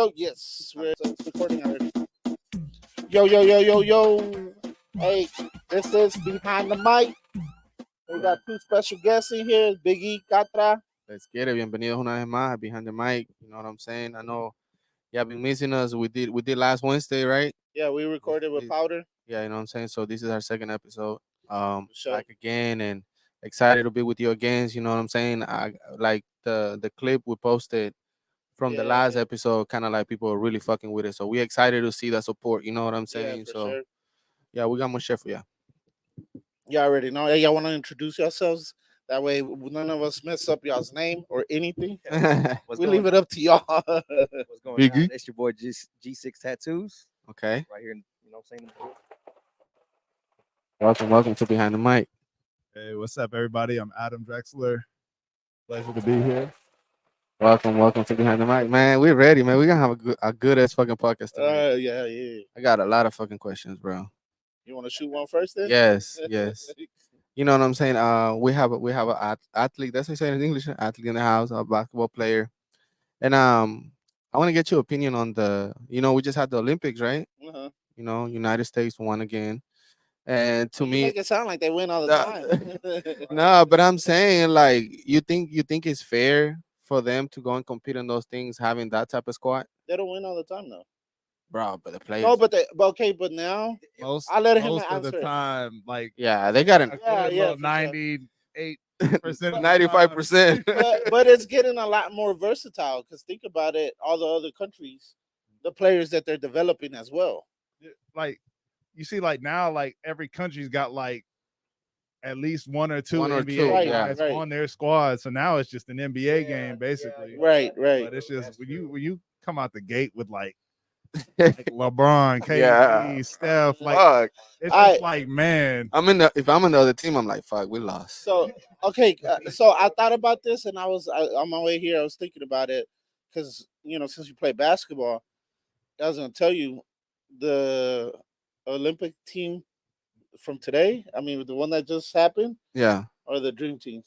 yo. Yes, it's recording already. Yo. Hey, this is Behind the Mic. We got two special guests in here, Big E Catra. Let's get it. Bienvenidos una vez más a Behind the Mic. You know what I'm saying? I know y'all been missing us. We did last Wednesday, right? Yeah, we recorded with Powder. Yeah, you know what I'm saying? So this is our second episode. Sure. Back again and excited to be with you again. You know what I'm saying? I like the clip we posted from the last episode, kind of like people are really fucking with it. So we excited to see that support. You know what I'm saying? Yeah, for So sure. yeah, we got more shit for you. Y'all already know. Y'all want to introduce yourselves? That way, none of us mess up y'all's name or anything. We leave it up to y'all. What's going Biggie? on? It's your boy G6 Tattoos. Okay. Right here, you know what I'm saying? Welcome to Behind the Mic. Hey, what's up, everybody? I'm Adam Drexler. Pleasure to be here. Welcome to Behind the Mic, man. We're ready, man. We're gonna have a good ass fucking podcast tonight. Yeah. I got a lot of fucking questions, bro. You want to shoot one first, then? Yes. You know what I'm saying? We have a athlete. That's what I say in English. Athlete in the house, a basketball player, and I want to get your opinion on the. You know, we just had the Olympics, right? Uh-huh. You know, United States won again, and to You me, make it sound like they win all the time. no, but I'm saying like you think it's fair for them to go and compete in those things, having that type of squad, They don't win all the time, though. bro. But the players, No, but now Most, I let him most of answer the it. time, like yeah, they got an Yeah, for sure. 98%, 95%. but it's getting a lot more versatile because think about it, all the other countries, the players that they're developing as well. Like you see, like now, like every country's got like at least one or two NBA guys on their squad. So now it's just an NBA game, basically. Right. But it's just when you come out the gate with like LeBron, KD, Yeah. Steph, like Fuck. it's just like, man. If I'm in the other team, I'm like, fuck, we lost. So okay, so I thought about this, and on my way here, I was thinking about it because since you play basketball, I was gonna tell you the Olympic team from today. I mean, the one that just happened. Yeah. Or the dream team.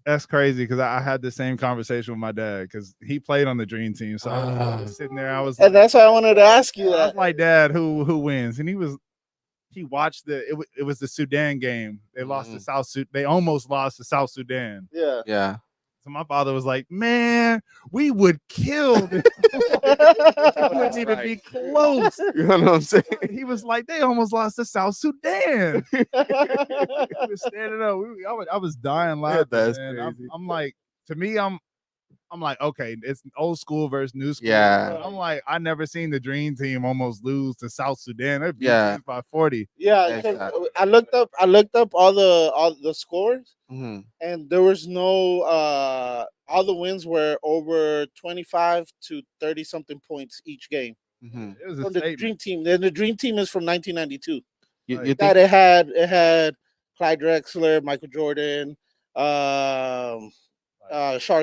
That's crazy because I had the same conversation with my dad because he played on the dream team. So I was sitting there, and like, that's why I wanted to ask you that. I was like, Dad, who wins? And he watched it was the Sudan game. They lost to South Sudan. They almost lost to South Sudan. Yeah. So my father was like, man, we would kill this. It wouldn't even be close. You know what I'm saying? He was like, they almost lost to South Sudan. He was standing up. I was dying laughing. That's man. crazy. I'm like, to me, I'm like, okay, it's old school versus new school. Yeah. I'm like, I never seen the dream team almost lose to South Sudan. They beat Yeah. by 40. Yeah, Exactly. I looked up all the scores, Mm-hmm. and there was no all the wins were over 25 to 30 something points each game. Mm-hmm. It was a From the statement. dream team. Then the dream team is from 1992. You Right. That think? it had Clyde Drexler, Michael Jordan, Charles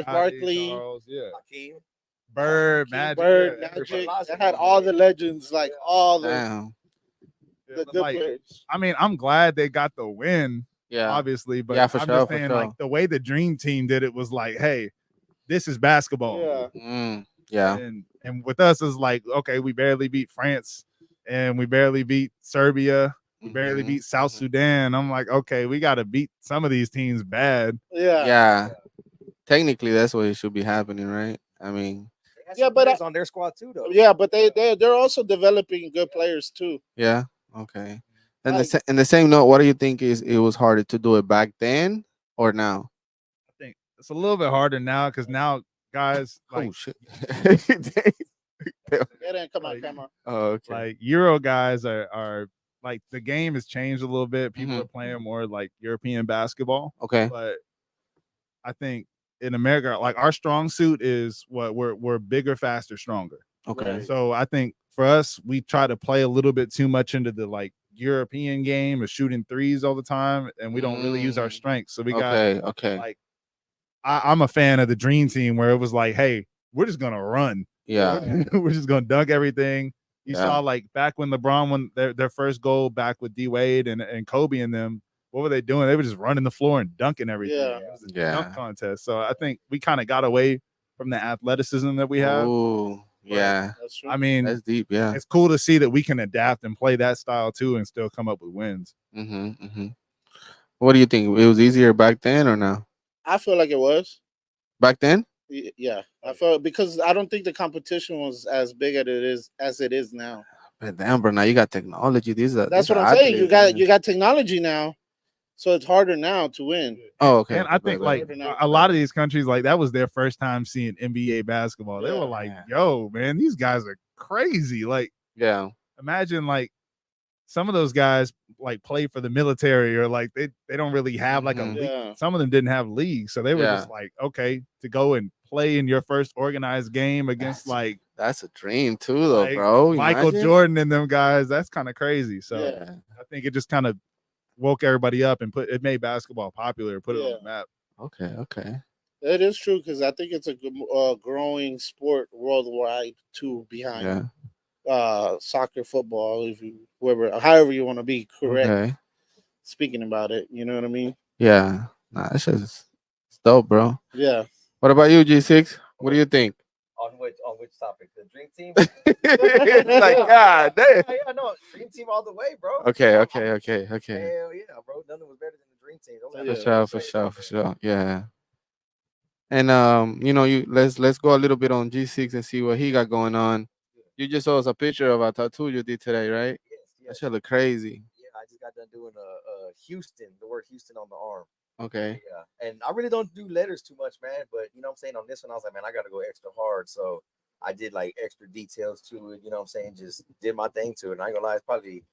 Barkley, Charles, yeah. Hakeem. Bird, Magic. Bird, yeah, Magic. everybody. It had all the legends, like all the Damn. good like, players. I mean, I'm glad they got the win, Yeah. obviously, but Yeah, for I'm sure, just for saying, sure. like, the way the dream team did it was like, hey, this is basketball. Yeah. Yeah. And with us, it's like, okay, we barely beat France and we barely beat Serbia. We barely beat South Sudan. I'm like, okay, we got to beat some of these teams bad. Yeah. Technically, that's what it should be happening, right? I mean, but on their squad too, though. Yeah, but they're also developing good players too. yeah. Okay. And Like- in the same note, what do you think it was harder to do it back then or now? I think it's a little bit harder now because now guys like, Oh shit. They didn't come on Like- camera. Oh, okay. like Euro guys are like, the game has changed a little bit. People Mhm. are playing more like European basketball. Okay. But I think in America, like, our strong suit is what we're bigger, faster, stronger. Okay. Right. So I think for us, we try to play a little bit too much into the like European game of shooting threes all the time, and we don't really use our strengths. So we got Okay. like, I'm a fan of the dream team where it was like, hey, we're just gonna run. Yeah. We're just gonna dunk everything. You Yeah. saw like back when LeBron won their first goal back with D Wade and Kobe and them. What were they doing? They were just running the floor and dunking everything. Yeah. It was a Yeah. dunk contest. So I think we kind of got away from the athleticism that we have. Ooh. Yeah, That's true. I mean, that's deep. Yeah. it's cool to see that we can adapt and play that style too and still come up with wins. What do you think? It was easier back then or now? I feel like it was. Back then? Yeah, I felt because I don't think the competition was as big as it is now. But damn, bro, now you got technology. That's what I'm saying. You got technology now, so it's harder now to win. Oh, okay. And I think like a lot of these countries, like that was their first time seeing NBA basketball. They were like, "Yo, man, these guys are crazy!" Like, yeah, imagine like some of those guys like play for the military or like they don't really have like a league. Yeah. Some of them didn't have leagues, so they were just like, okay, to go and play in your first organized game against that's a dream too, though, like bro. Michael Imagine. Jordan and them guys. That's kind of crazy. So Yeah. I think it just kind of woke everybody up and made basketball popular, put it on the map. Okay. It is true because I think it's a growing sport worldwide too, behind soccer, football, however you want to be correct. Speaking about it, you know what I mean? Yeah, nah, that's just dope, bro. Yeah. What about you, G6? What do you think? On which topic? The dream team? It's like, God damn. Yeah, no, dream team all the way, bro. Okay. Hell yeah, bro. Nothing was better than the dream team. Don't let For sure. Yeah. And let's go a little bit on G6 and see what he got going on. You just saw us a picture of a tattoo you did today, right? Yes. That shit look crazy. Yeah, I just got done doing Houston, the word Houston on the arm. Okay. Yeah, and I really don't do letters too much, man. But you know what I'm saying, on this one, I was like, man, I got to go extra hard. So I did like extra details to it. You know what I'm saying? Just did my thing to it. And I ain't gonna lie, it's probably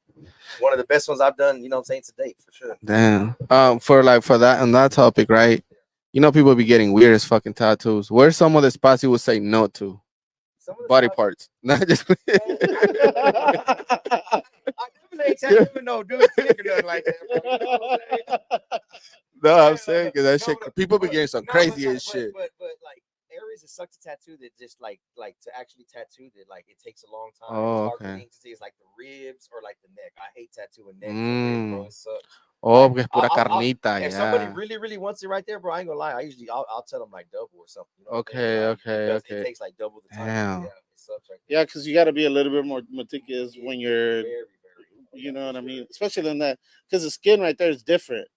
one of the best ones I've done. You know what I'm saying, to date for sure. Damn. For that on that topic, right? You know, people be getting weird as fucking tattoos. Where's some of the spots you would say no to? Body parts. Not just. I definitely ain't tattooing no dude's dick or nothing like that, bro. You know what I'm saying? No, I'm saying because that shit. People be getting some crazy as shit. But like areas that suck to tattoo that just like to actually tattoo that like it takes a long time. Oh, It's hard okay. to see. It's like the ribs or like the neck. I hate tattooing neck. Ribs, bro. It sucks. Oh, porque es pura carnita. If somebody really wants it right there, bro, I ain't gonna lie. I'll tell them like double or something. You know Okay. because it takes like double the time. Damn. Yeah, it sucks right Yeah, because you got to be a little bit more meticulous when you're, Very, you know what I mean? Especially in that, because the skin right there is different.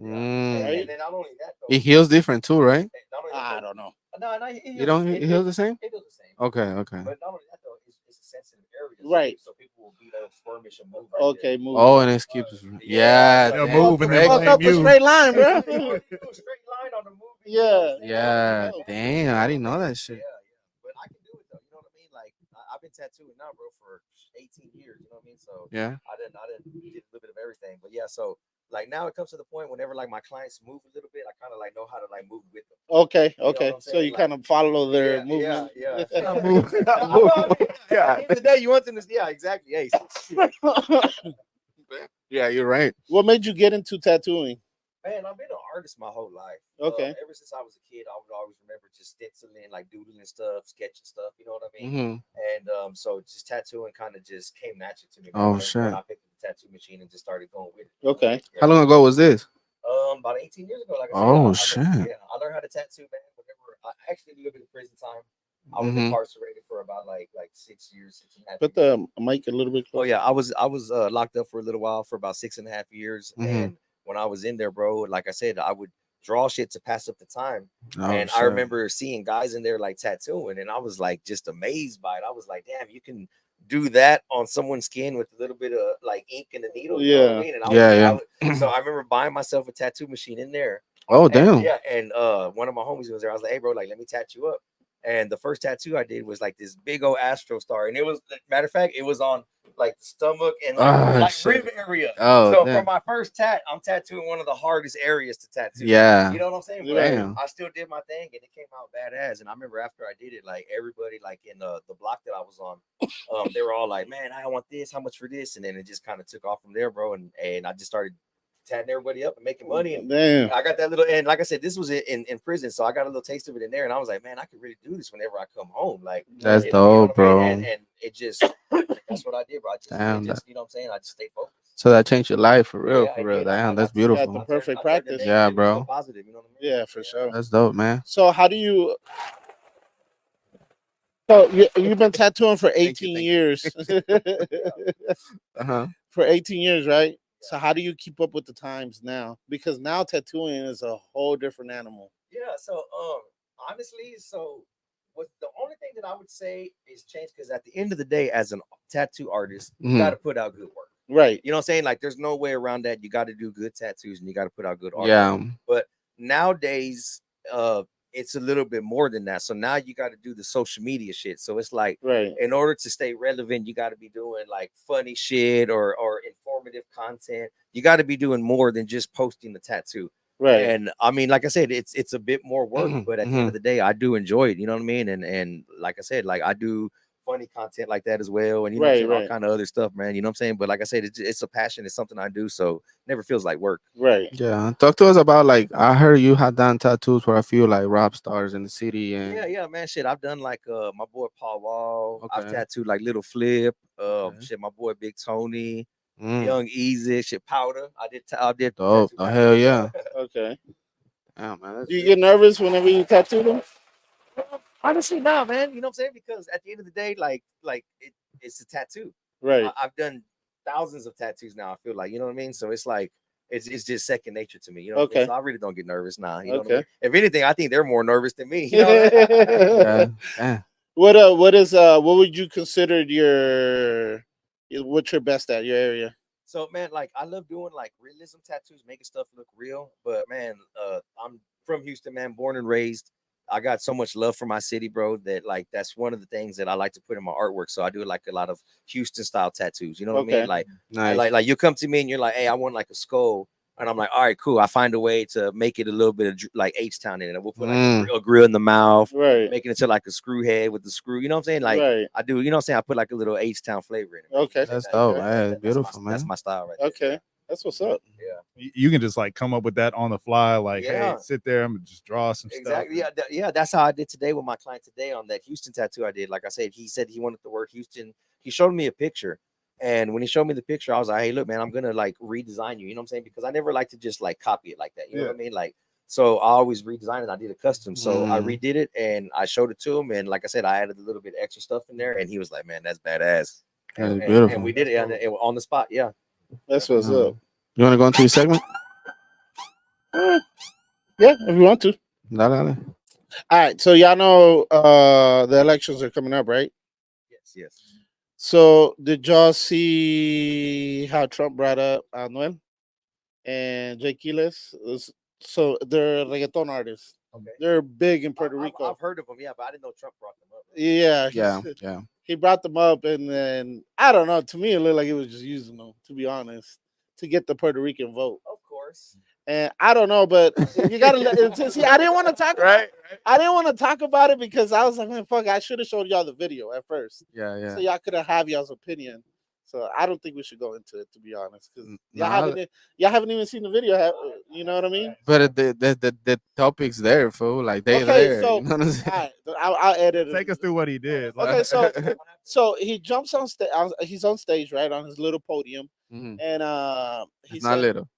Right? Mm. And then not only that, though, It heals different too, right? I don't know. No, It heals the same? It does the same. Okay. But not only that, though, it's a sensitive area. Right. So people will be squirmish and move. Okay, move. Oh, and it keeps. Yeah. They'll damn. move and then Fuck blame up a you. straight line, bro. A straight line on the movie. Yeah. Damn, I didn't know that shit. Yeah. But I can do it though. You know what I mean? Like I've been tattooing now, bro, for 18 years. You know what I mean? So Yeah. I did a little bit of everything. But yeah, so like now it comes to the point whenever like my clients move a little bit, I kind of like know how to like move with them. Okay. You know what I'm So saying? you kind of follow their movement. Yeah. Move. At the end of the day, you want them to, yeah, exactly. Hey, Yeah, you're right. What made you get into tattooing? man, I've been an artist my whole life. Okay. Ever since I was a kid, I would always remember just stenciling, like doodling stuff, sketching stuff. You know what I mean? Mm-hmm. And so just tattooing kind of just came naturally to me. Oh, when shit. I picked up the tattoo machine and just started going with it. Okay. Yeah. How long ago was this? About 18 years ago. Like I said, Oh, I shit. I learned how to tattoo, man. Whenever I actually lived in prison time. I was incarcerated for about like 6 years, 6.5 Put the mic a little bit closer. Oh yeah, I was locked up for a little while for about 6.5 years, and when I was in there, bro, like I said, I would draw shit to pass up the time. And I remember seeing guys in there like tattooing, and I was like just amazed by it. I was like, damn, you can do that on someone's skin with a little bit of like ink and a needle. You know what I mean? And so I remember buying myself a tattoo machine in there. Oh, damn. And one of my homies was there. I was like, hey, bro, like let me tattoo up. And the first tattoo I did was like this big old astro star, and it was, matter of fact, it was on like the stomach and like rib area. So for my first tat, I'm tattooing one of the hardest areas to tattoo. Yeah, you know what I'm saying? But I still did my thing, and it came out badass. And I remember after I did it, like everybody, like in the block that I was on, they were all like, "Man, I want this. How much for this?" And then it just kind of took off from there, bro. And I just started tatting everybody up and making money. And I got that little, and like I said, this was in prison, so I got a little taste of it in there, and I was like, man, I could really do this whenever I come home. Like that's dope, bro. And it just, that's what I did, bro. I just you know what I'm saying? I just stayed focused. So that changed your life for real, for real. Damn, that's beautiful. Got the perfect practice. Yeah, bro. Positive, you know what I mean? Yeah, for sure. That's dope, man. So how do you? So you've been tattooing for Thank you, 18 years. Uh-huh. For 18 years, right? So how do you keep up with the times now? Because now tattooing is a whole different animal. Yeah. So honestly, so what the only thing that I would say is change because at the end of the day, as an tattoo artist, you got to put out good work. Right. You know what I'm saying? Like there's no way around that. You got to do good tattoos and you got to put out good artwork. Yeah. But nowadays, it's a little bit more than that. So now you got to do the social media shit. So it's like Right. in order to stay relevant, you got to be doing like funny shit or informative content. You got to be doing more than just posting the tattoo. Right. And I mean, like I said, it's a bit more work, but at the end of the day, I do enjoy it. You know what I mean? And like I said, like I do funny content like that as well, and you know what I'm Right. saying, all Right. kind of other stuff, man. You know what I'm saying? But like I said, it's a passion. It's something I do, so never feels like work. Right. Yeah. Talk to us about like I heard you had done tattoos for a few like rap stars in the city and Yeah, man. Shit, I've done like my boy Paul Wall. I've okay. tattooed like Little Flip. Okay. Shit, my boy Big Tony, Mm. Young Easy, shit, Powder. I did Dope. tattoo Oh Powder. hell yeah. Okay. Yeah, man. That's Do you good. get nervous whenever you tattoo them? Honestly, no, man. You know what I'm saying? Because at the end of the day, it's a tattoo. Right. I've done thousands of tattoos now. I feel like, you know what I mean. So it's like it's just second nature to me. You know what I mean? Okay. So I really don't get nervous now. You know what I Okay. mean? If anything, I think they're more nervous than me. You know what I mean? Yeah. Yeah. What would you consider what's your best at your area? So man, like I love doing like realism tattoos, making stuff look real. But man, I'm from Houston, man, born and raised. I got so much love for my city, bro, that like that's one of the things that I like to put in my artwork. So I do like a lot of Houston style tattoos. You know what I mean? Okay. Like Nice. like you come to me and you're like, hey, I want like a skull. And I'm like, all right, cool. I find a way to make it a little bit of like H Town in it. We'll put like a grill in the mouth, Right. making it to like a screw head with the screw. You know what I'm saying? Like Right. I do, you know what I'm saying? I put like a little H Town flavor in it. Man. Okay. That's That- dope. Okay. Yeah, that's beautiful, that's man. my style right there. Okay. That's what's up. Yeah. You can just like come up with that on the fly, like, hey, Yeah. sit there, I'm gonna just draw some Exactly. stuff. Yeah, that's how I did today with my client today on that Houston tattoo I did. Like I said he wanted the word Houston. He showed me a picture. And when he showed me the picture, I was like, hey, look, man, I'm gonna like redesign you. You know what I'm saying? Because I never like to just like copy it like that. You know what I mean? Like, so I always redesign it. I did a custom. So I redid it and I showed it to him. And like I said, I added a little bit of extra stuff in there. And he was like, man, that's badass. That's And beautiful. we did it on the spot. Yeah. That's what's up. You want to go into your segment? Yeah, if you want to. Dale, dale. All right. So y'all know the elections are coming up, right? Yes. So did y'all see how Trump brought up Anuel and Jay Quiles? So they're reggaeton artists. Okay. They're big in Puerto Rico. I've heard of them, yeah, but I didn't know Trump brought them up. Yeah. Yeah. He brought them up, and then I don't know. To me, it looked like he was just using them, to be honest, to get the Puerto Rican vote. Of course. And I don't know, but you gotta see. I didn't want to talk. Right. I didn't want to talk about it because I was like, man, fuck. I should have showed y'all the video at first, Yeah. so y'all could have y'all's opinion. So I don't think we should go into it, to be honest, because Nah, y'all haven't even seen the video. You know what I mean? But the topic's there, fool. Like they Okay, there. so You know what I'm saying? all right, I'll edit it. Take us through what he did. Okay, so he jumps on stage. He's on stage, right, on his little podium, Mhm. and he It's not said, little.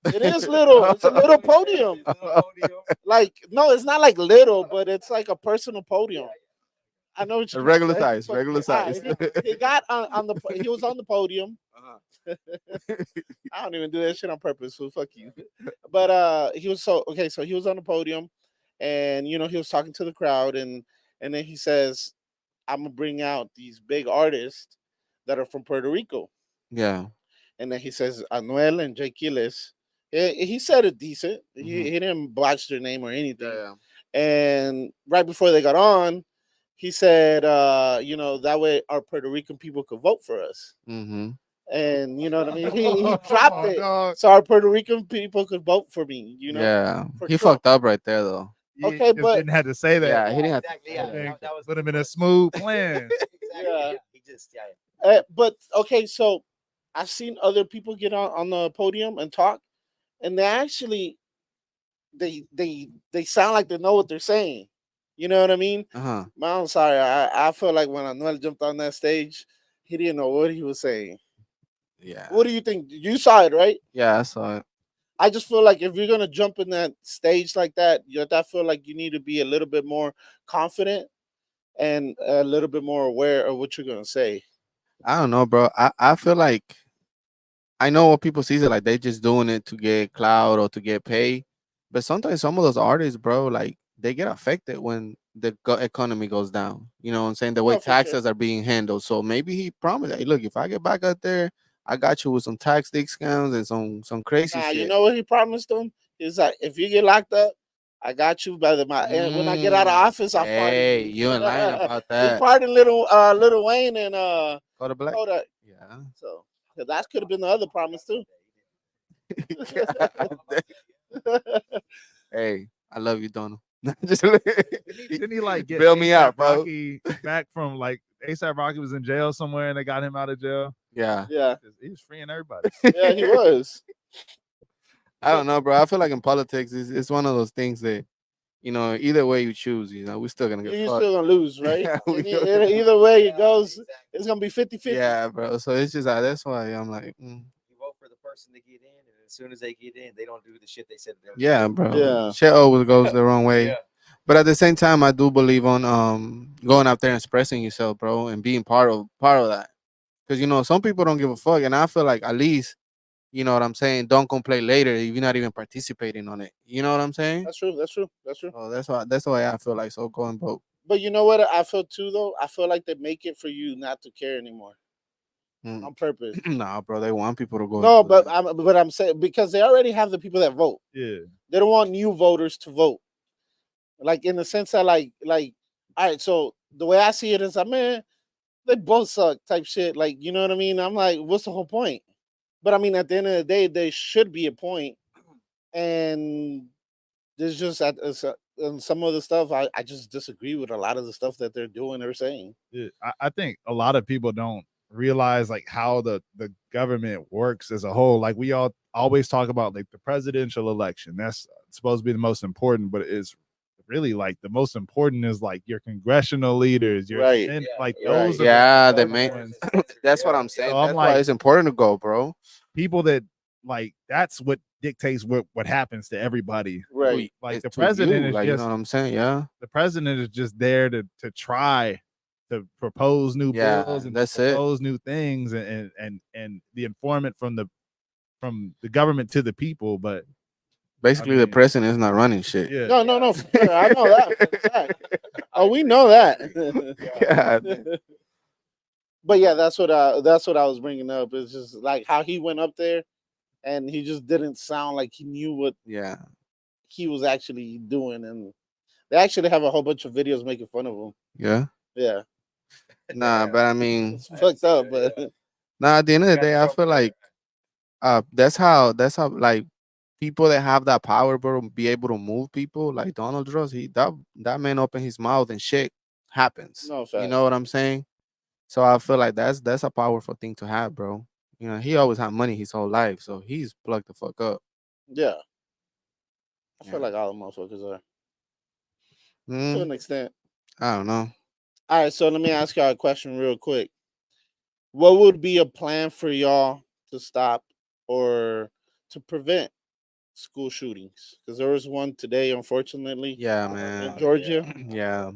"It is little. It's a little podium. Like, no, it's not like little, but it's like a personal podium. I know what A you regular saying. size. Regular All right, size. he got on the. He was on the podium. Uh-huh. I don't even do that shit on purpose. So fuck you. But he was okay. So he was on the podium, and he was talking to the crowd, and then he says, "I'm gonna bring out these big artists that are from Puerto Rico." Yeah. And then he says Anuel and Jay Quiles. He said it decent. He didn't botch their name or anything. Yeah. And right before they got on, he said, that way our Puerto Rican people could vote for us. Mm-hmm. And you know what I mean? He dropped it. So our Puerto Rican people could vote for me, Yeah. for He Trump. fucked up right there though. Okay, Just but didn't have to say that. Yeah, he didn't have Exactly. to. Yeah, that was Would have been a smooth plan. Yeah. He just yeah. but okay, so I've seen other people get on the podium and talk, and they actually they sound like they know what they're saying. You know what I mean? Uh-huh. Man, I'm sorry. I feel like when Anuel jumped on that stage, he didn't know what he was saying. Yeah. What do you think? You saw it, right? Yeah, I saw it. I just feel like if you're gonna jump in that stage like that, I feel like you need to be a little bit more confident and a little bit more aware of what you're gonna say. I don't know, bro. I feel like I know what people see it like they just doing it to get clout or to get paid. But sometimes some of those artists, bro, like they get affected when the economy goes down. You know what I'm saying? The way No, for sure. taxes are being handled. So maybe he promised, hey, look, if I get back out there, I got you with some tax discounts and some crazy Nah, you shit. know what he promised them? He's like, if you get locked up, I got you by and when I get out of office, I'll pardon Hey, you. you in line about He that. pardoned little Wayne and Go to black. Kodak. Yeah. So that could have been the other promise too. Hey, I love you, Donald. Just Didn't he like get bail me out, A$AP bro. Rocky back from like ASAP Rocky was in jail somewhere and they got him out of jail? Yeah. Yeah, He was freeing everybody. yeah, he was. I don't know, bro. I feel like in politics, it's one of those things that, either way you choose, we're still gonna get You're fucked. still gonna lose, right? Yeah, Either way it goes, it's gonna be 50-50. yeah, bro. So it's just that's why I'm like, You vote for the person to get in, and as soon as they get in, they don't do the shit they said they'll do. yeah, bro. Yeah. Shit always goes the wrong way. Yeah. But at the same time, I do believe on going out there and expressing yourself, bro, and being part of that. Because some people don't give a fuck, and I feel like at least you know what I'm saying. Don't complain later if you're not even participating on it. You know what I'm saying? That's true. That's true. That's true. Oh, that's why I feel like so go and vote. But you know what I feel too though? I feel like they make it for you not to care anymore Mm. on purpose. Nah, bro, they want people to go. No, and do that. but I'm saying because they already have the people that vote. Yeah. They don't want new voters to vote. Like in the sense that all right, so the way I see it is man, they both suck type shit. Like, you know what I mean? I'm like, what's the whole point? But I mean at the end of the day, there should be a point. And there's just and some of the stuff I just disagree with a lot of the stuff that they're doing or saying. Yeah, I think a lot of people don't realize like how the government works as a whole. Like we all always talk about like the presidential election. That's supposed to be the most important, but it's really like the most important is like your congressional leaders, your Right. like Right. those are Yeah, the they important may. ones. That's what I'm saying. So I'm That's why like- it's important to go, bro. People that like that's what dictates what happens to everybody. Right. Like It's the to president you, is like, you just know what I'm saying? Yeah. the president is just there to try to propose new Yeah, bills and that's to it. propose new things and the informant from the government to the people. But Basically, the mean- president is not running shit. yeah, No, for sure. I know that for a fact. Oh, we know that. Yeah. But yeah, that's what I was bringing up. It's just like how he went up there, and he just didn't sound like he knew what Yeah. he was actually doing, and they actually have a whole bunch of videos making fun of him. Yeah. Yeah, Nah, but I mean, it's fucked up, but nah. At the end of the day, I feel like that's how like people that have that power, bro, be able to move people. Like Donald Trump, that man open his mouth and shit happens. No You fact. know what I'm saying? So I feel like that's a powerful thing to have, bro. He always had money his whole life, so he's plugged the fuck up. yeah, I Yeah. feel like all the motherfuckers are to Mm, an extent. I don't know. All right, so let me ask y'all a question real quick. What would be a plan for y'all to stop or to prevent school shootings? Because there was one today, unfortunately. Yeah, In man. Georgia. Yeah.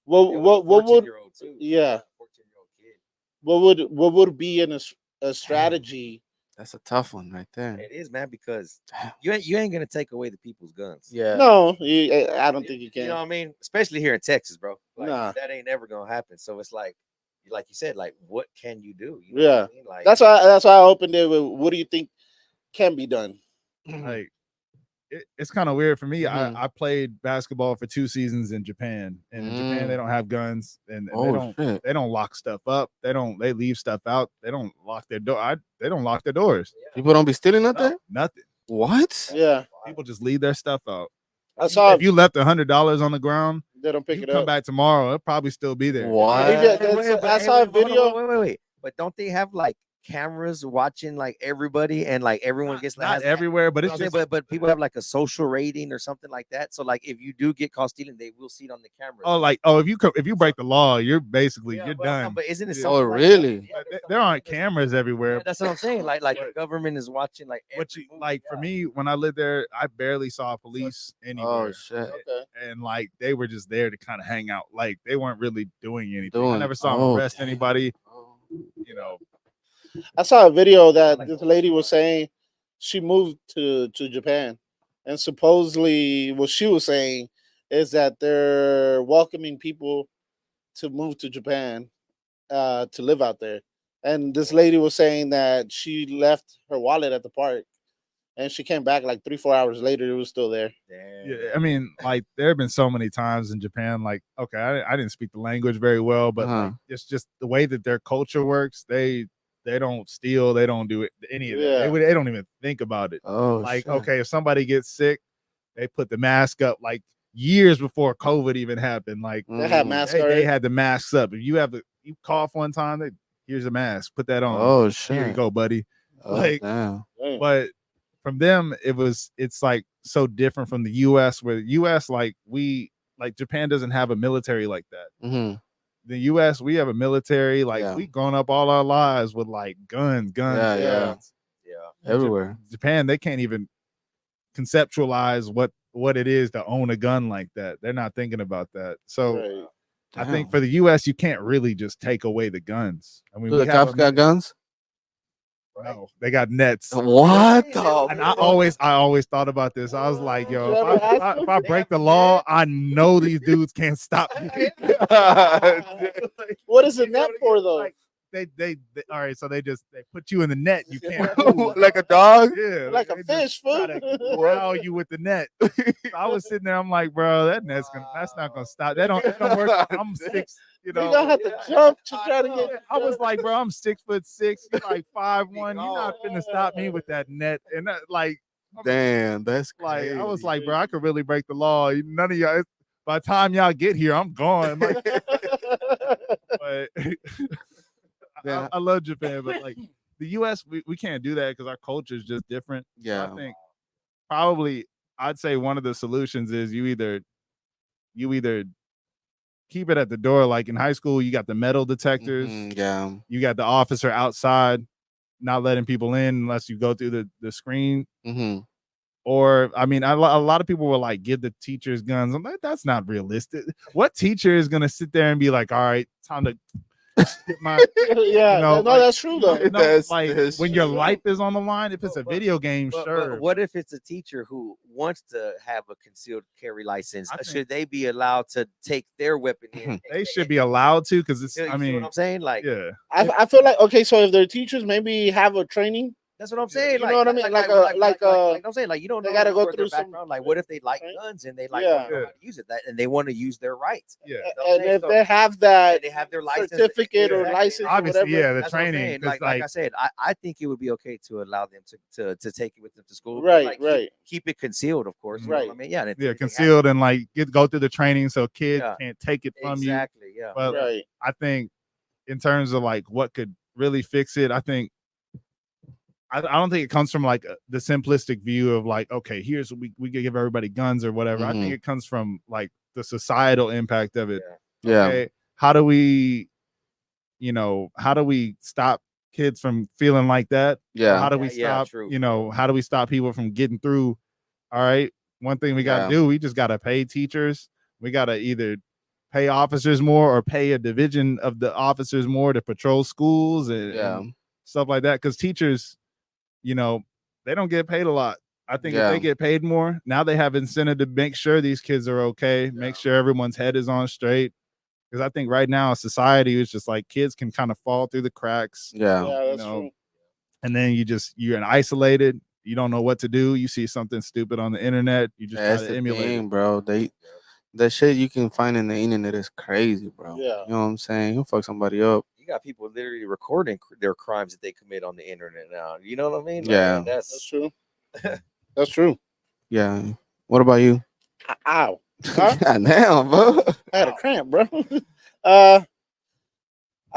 What would 14-year-old too. yeah 14-year-old kid. what would be a strategy? That's a tough one right there. It is, man, because Damn. you ain't gonna take away the people's guns. Yeah. No, I don't think you You know can. what I mean? Especially here in Texas, bro. Like Nah. that ain't ever gonna happen. So it's like you said, like what can you do? You know Yeah. what I mean? Like That's why I opened it with what do you think can be done? like it's kind of weird for me. Mhm. I played basketball for 2 seasons in Japan, and in Japan they don't have guns, and Oh shit. they don't lock stuff up. They leave stuff out. They don't lock their door. They don't lock their doors. People don't be stealing out there? Nothing. What? Yeah, People just leave their stuff out. I saw If you left $100 on the ground, they don't pick you it come up. back tomorrow, it'll probably still be there. What? I saw a video. Wait. But don't they have like cameras watching like everybody and like everyone gets Not has- everywhere, but you know it's what I'm saying? just but people have like a social rating or something like that. So like if you do get caught stealing, they will see it on the camera. if you break the law, you're basically you're done. But isn't it Yeah. something Oh, like really? that? Yeah, But there aren't cameras everywhere. yeah, that's what I'm saying. Like the government is watching like What every you move. like for me when I lived there, I barely saw police anywhere. Oh shit. Okay. and like they were just there to kind of hang out. Like they weren't really doing anything. I never saw them arrest anybody. You know, I saw a video that this lady was saying she moved to Japan, and supposedly what she was saying is that they're welcoming people to move to Japan to live out there. And this lady was saying that she left her wallet at the park, and she came back like 3-4 hours later. It was still there. Yeah, I mean, like there have been so many times in Japan. Like, okay, I didn't speak the language very well, but like it's just the way that their culture works. They don't steal. They don't do any of that. They don't even think about it. Like, okay, if somebody gets sick, they put the mask up like years before COVID even happened. Like they had masks. They had the masks up. If you cough one time, here's a mask. Put that on. Oh shit. Here you go, buddy. Like, damn. But from them, it's like so different from the U.S. where the U.S. like Japan doesn't have a military like that. Mm-hmm. The U.S. we have a military. Like we grown up all our lives with like guns. Yeah. Everywhere. Japan, they can't even conceptualize what it is to own a gun like that. They're not thinking about that. So I think for the U.S. you can't really just take away the guns. I mean, the cops got guns. No, they got nets. What? And I always thought about this. I was like, yo, if I break the law, I know these dudes can't stop me. What is the net for though? Like, they all right, so they put you in the net. You can't like a dog. Yeah, like a fish. Wow, you with the net. So I was sitting there. I'm like, bro, that's not gonna stop. That don't work. I'm 6. You know, you gonna have to jump to try to get. I was like, bro, I'm 6'6". You're like 5'1". You're not finna stop me with that net. And that, like, damn, that's crazy. Like, I was like, bro, I could really break the law. None of y'all. By the time y'all get here, I'm gone. Like, but I love Japan, but like the U.S., we can't do that because our culture is just different. Yeah, so I think probably I'd say one of the solutions is you either keep it at the door. Like in high school, you got the metal detectors. You got the officer outside, not letting people in unless you go through the screen. Or, I mean, a lot of people will like give the teachers guns. I'm like, that's not realistic. What teacher is gonna sit there and be like, all right, time to get my that's true though. When your life is on the line, if it's a video game, sure. But what if it's a teacher who wants to have a concealed carry license? Should they be allowed to take their weapon in? They should be allowed to, because it's. I mean, what I'm saying, like, I feel like okay. So if their teachers maybe have a training. That's what I'm saying. You know what I mean? Like I'm saying, like, you don't know. They got to go through some. Like, what if they like guns and they like don't know how to use it, and they want to use their rights? Yeah. And if they have that, they have their license, certificate or license, obviously, whatever. The training. Like I said, I think it would be okay to allow them to take it with them to school. Right. Keep it concealed, of course. Right. You know what I mean, yeah, concealed and like go through the training so kids can't take it from you. Exactly. Yeah. But I think in terms of like what could really fix it, I think. I don't think it comes from like the simplistic view of like, okay, here's we could give everybody guns or whatever. I think it comes from like the societal impact of it. Yeah. Okay? How do we stop kids from feeling like that? Yeah. Or how do we stop, how do we stop people from getting through? All right. One thing we got to do, we just got to pay teachers. We got to either pay officers more or pay a division of the officers more to patrol schools and stuff like that. Because teachers, they don't get paid a lot. I think if they get paid more, now they have incentive to make sure these kids are okay, make sure everyone's head is on straight. Because I think right now society is just like kids can kind of fall through the cracks. Yeah, that's true. And then you're isolated. You don't know what to do. You see something stupid on the internet. You just try to emulate it. Bro. The shit you can find in the internet is crazy, bro. Yeah. You know what I'm saying? You'll fuck somebody up. Got people literally recording their crimes that they commit on the internet now. You know what I mean? Like, that's true. That's true. Yeah. What about you? Ow. Huh? Damn, bro. I had a cramp, bro. I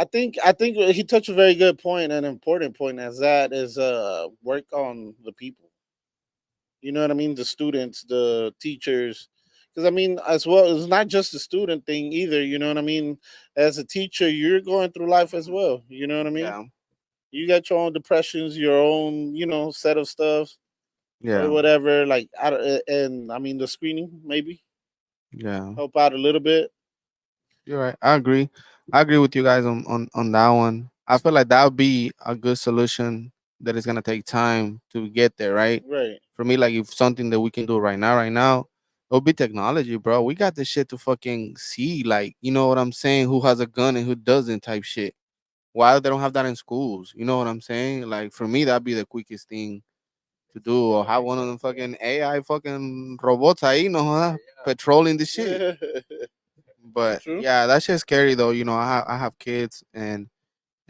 think he touched a very good point, an important point as that is work on the people. You know what I mean? The students, the teachers. Because, I mean, as well, it's not just a student thing either. You know what I mean? As a teacher, you're going through life as well. You know what I mean? Yeah. You got your own depressions, your own, set of stuff. Yeah. Or whatever. Like, and I mean, the screening, maybe. Yeah, help out a little bit. you're right. I agree. I agree with you guys on that one. I feel like that would be a good solution that is gonna take time to get there, right? Right. For me, like if something that we can do right now, it'll be technology, bro. We got this shit to fucking see, like, you know what I'm saying? Who has a gun and who doesn't type shit. Why they don't have that in schools? You know what I'm saying? Like for me, that'd be the quickest thing to do, or have one of them fucking AI fucking robots ahí, no joda, patrolling the shit. But True. yeah, that shit's scary though. You know, I have kids, and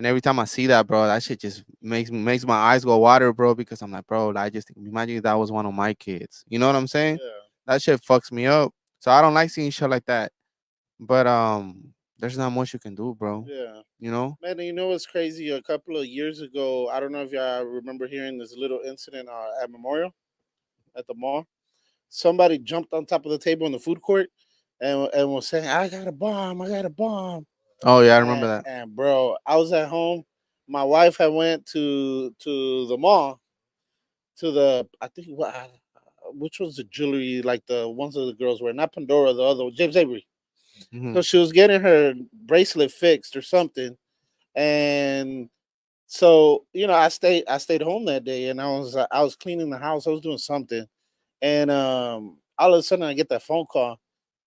every time I see that, bro, that shit just makes my eyes go water, bro. Because I'm like, bro, I just imagine if that was one of my kids. You know what I'm saying? Yeah. That shit fucks me up. So I don't like seeing shit like that. But there's not much you can do, bro. Yeah. You know? Man, you know what's crazy? A couple of years ago, I don't know if y'all remember hearing this little incident at Memorial at the mall. Somebody jumped on top of the table in the food court and was saying, "I got a bomb! I got a bomb!" Oh yeah, I remember that. And bro, I was at home. My wife had went to the mall to the I think what which was the jewelry like the ones that the girls wear, not Pandora, the other one, James Avery. So Hmm. she was getting her bracelet fixed or something, and so I stayed home that day, and I was cleaning the house. I was doing something, and all of a sudden I get that phone call.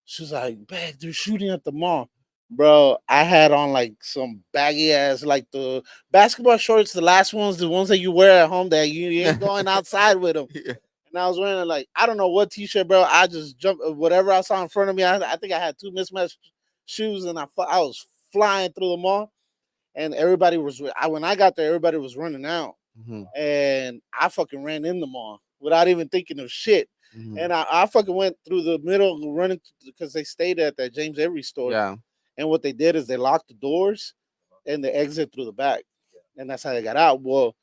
She's like, "Bag, they're shooting at the mall." Bro, I had on like some baggy ass, like the basketball shorts, the last ones, the ones that you wear at home that you ain't going outside with them. Yeah. And I was wearing like I don't know what t-shirt, bro. I just jumped whatever I saw in front of me. I think I had two mismatched shoes, and I was flying through the mall, and everybody was. When I got there, everybody was running out, Hmm. and I fucking ran in the mall without even thinking of shit. Hmm. And I fucking went through the middle running because they stayed at that James Avery store. Yeah. And what they did is they locked the doors and they exit through the back, and that's how they got out. Well,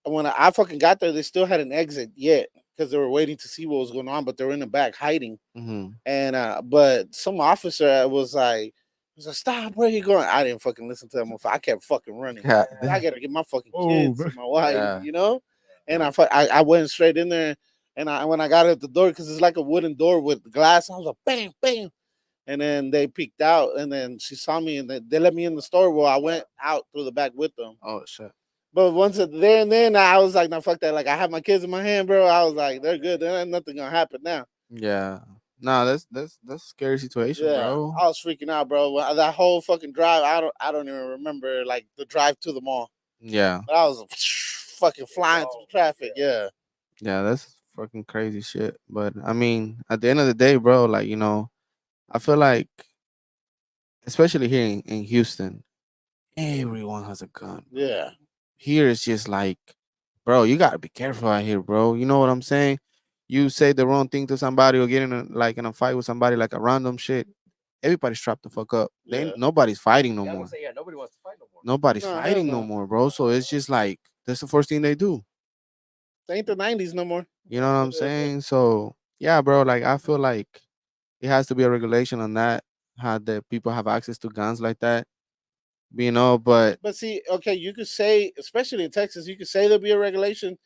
when I fucking got there, they still had an exit yet because they were waiting to see what was going on, but they were in the back hiding. Hmm. And but some officer was like, "Stop! Where you going?" I didn't fucking listen to that motherfucker. I kept fucking running. God I damn. gotta get my fucking Oh, kids and my wife, Yeah. And I went straight in there, and when I got at the door because it's like a wooden door with glass, I was like, bam, bam, and then they peeked out, and then she saw me, and they let me in the store. Well, I went out through the back with them. Oh shit. But once there and then, I was like, "No, fuck that!" Like I have my kids in my hand, bro. I was like, "They're good. There ain't nothing gonna happen now." Yeah. No, that's a scary situation, Yeah, bro. I was freaking out, bro. That whole fucking drive, I don't even remember like the drive to the mall, Yeah. but I was fucking flying through traffic. Yeah, Yeah, that's fucking crazy shit. But I mean, at the end of the day, bro, like, I feel like, especially here in Houston, everyone has a gun, bro. yeah, Here it's just like, bro, you gotta be careful out here, bro. You know what I'm saying? You say the wrong thing to somebody or get in a fight with somebody, like a random shit. Everybody's trapped the fuck up. yeah. Nobody's fighting no Yeah, I was more. gonna say, yeah, nobody wants to fight no more. Nobody's No, hell fighting no no. more, bro. So it's just like that's the first thing they do. It ain't the '90s no more. You know what I'm saying? So yeah, bro. Like I feel like it has to be a regulation on that. How the people have access to guns like that. But But see, okay, you could say, especially in Texas, you could say there'll be a regulation.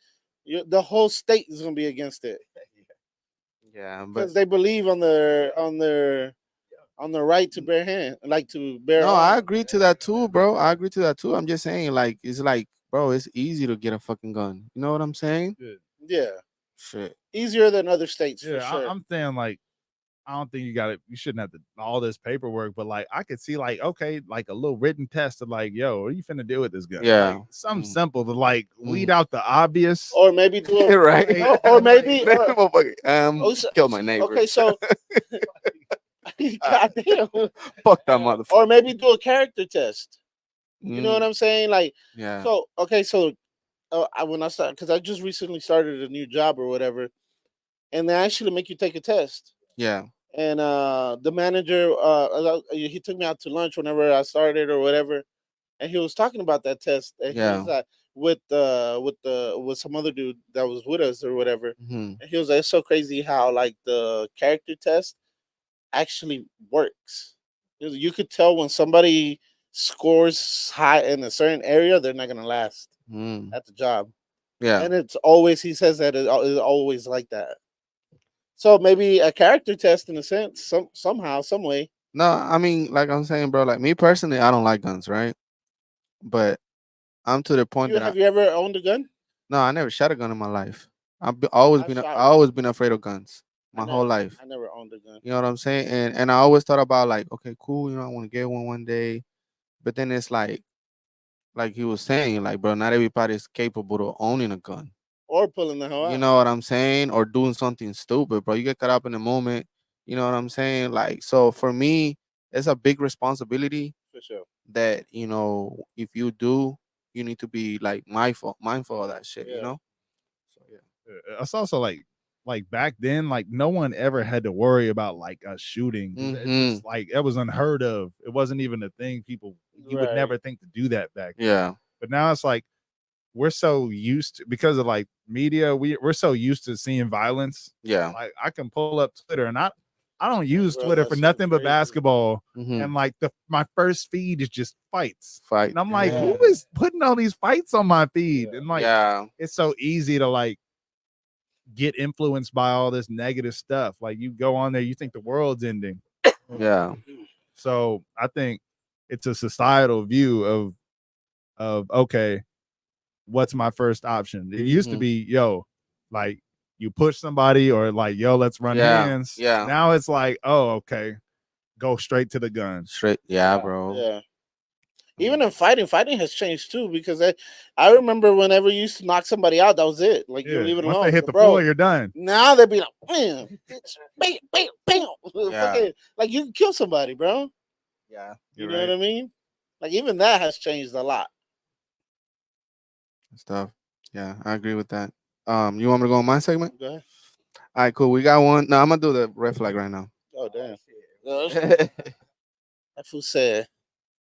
The whole state is gonna be against it yeah, but because they believe on their right to bear hand, like to bear no, I arms. agree to that too, bro. I agree to that too. I'm just saying, like, it's like, bro, it's easy to get a fucking gun. You know what I'm saying? good. Yeah, Shit. easier than other states for Yeah, sure. I'm saying like I don't think you got it. You shouldn't have to all this paperwork, but like I could see like okay, like a little written test of like, yo, what are you finna do with this gun? Like Yeah. something Mm. simple to like weed Mm. out the obvious. Or maybe do a Right. no, or maybe That motherfucker, kill my okay, neighbors. so goddamn, Fuck that motherfucker. or maybe do a character test. You know what Mm. I'm saying? Like, Yeah. so okay, so when I started, because I just recently started a new job or whatever, and they actually make you take a test. Yeah. And the manager, he took me out to lunch whenever I started or whatever, and he was talking about that test, and he was Yeah. like with some other dude that was with us or whatever, Hmm. and he was like, "It's so crazy how like the character test actually works. You could tell when somebody scores high in a certain area, they're not gonna last Mm. at the job, Yeah. and it's always he says that it's always like that." So maybe a character test in a sense, somehow, some way. No, I mean, like I'm saying, bro. Like me personally, I don't like guns, right? But I'm to the point You that I have you ever owned a gun? no, I never shot a gun in my life. Always I been shot I one. always been afraid of guns I my whole never life. I never owned a gun. You know what I'm saying? And I always thought about like, okay, cool, I want to get one day. But then it's like he was saying, like, bro, not everybody's capable of owning a gun. Or pulling the hell You out. know what I'm saying? Or doing something stupid, bro. You get caught up in the moment. You know what I'm saying? Like, so for me, it's a big responsibility For sure. that, if you do, you need to be like mindful of that shit, Yeah. So yeah. It's also like back then, like no one ever had to worry about like a shooting. It's Mm-hmm. just like it was unheard of. It wasn't even a thing. People, you would Right. never think to do that back then. Yeah. But now it's like we're so used to, because of like media, we're so used to seeing violence. Yeah. Like I can pull up Twitter and I don't use Bro, Twitter that for shit nothing but crazy. basketball. Mm-hmm. And like my first feed is just fights. Fight. And I'm like, Yeah. who is putting all these fights on my feed? Yeah. And like Yeah. it's so easy to like get influenced by all this negative stuff. Like you go on there, you think the world's ending. Yeah. So I think it's a societal view of okay, what's my first option? It used to Mhm. be, yo, like you push somebody or like, yo, let's run Yeah. hands. Yeah. Now it's like, oh, okay, go straight to the gun. Straight. Yeah, bro. Yeah. Even in fighting has changed too because I remember whenever you used to knock somebody out, that was it. Like you Yeah. leave it Once alone. they hit But the bro, floor, you're done. now they'd be like, bam, bitch, bam, bam, bam. Yeah. Fucking, like you can kill somebody, bro. Yeah. You You're know right. what I mean? Like even that has changed a lot. Stuff. Yeah, I agree with that. You want me to go on my segment? Go ahead. All right, cool. We got one. No, I'm gonna do the red flag right now. Oh damn. All That fool said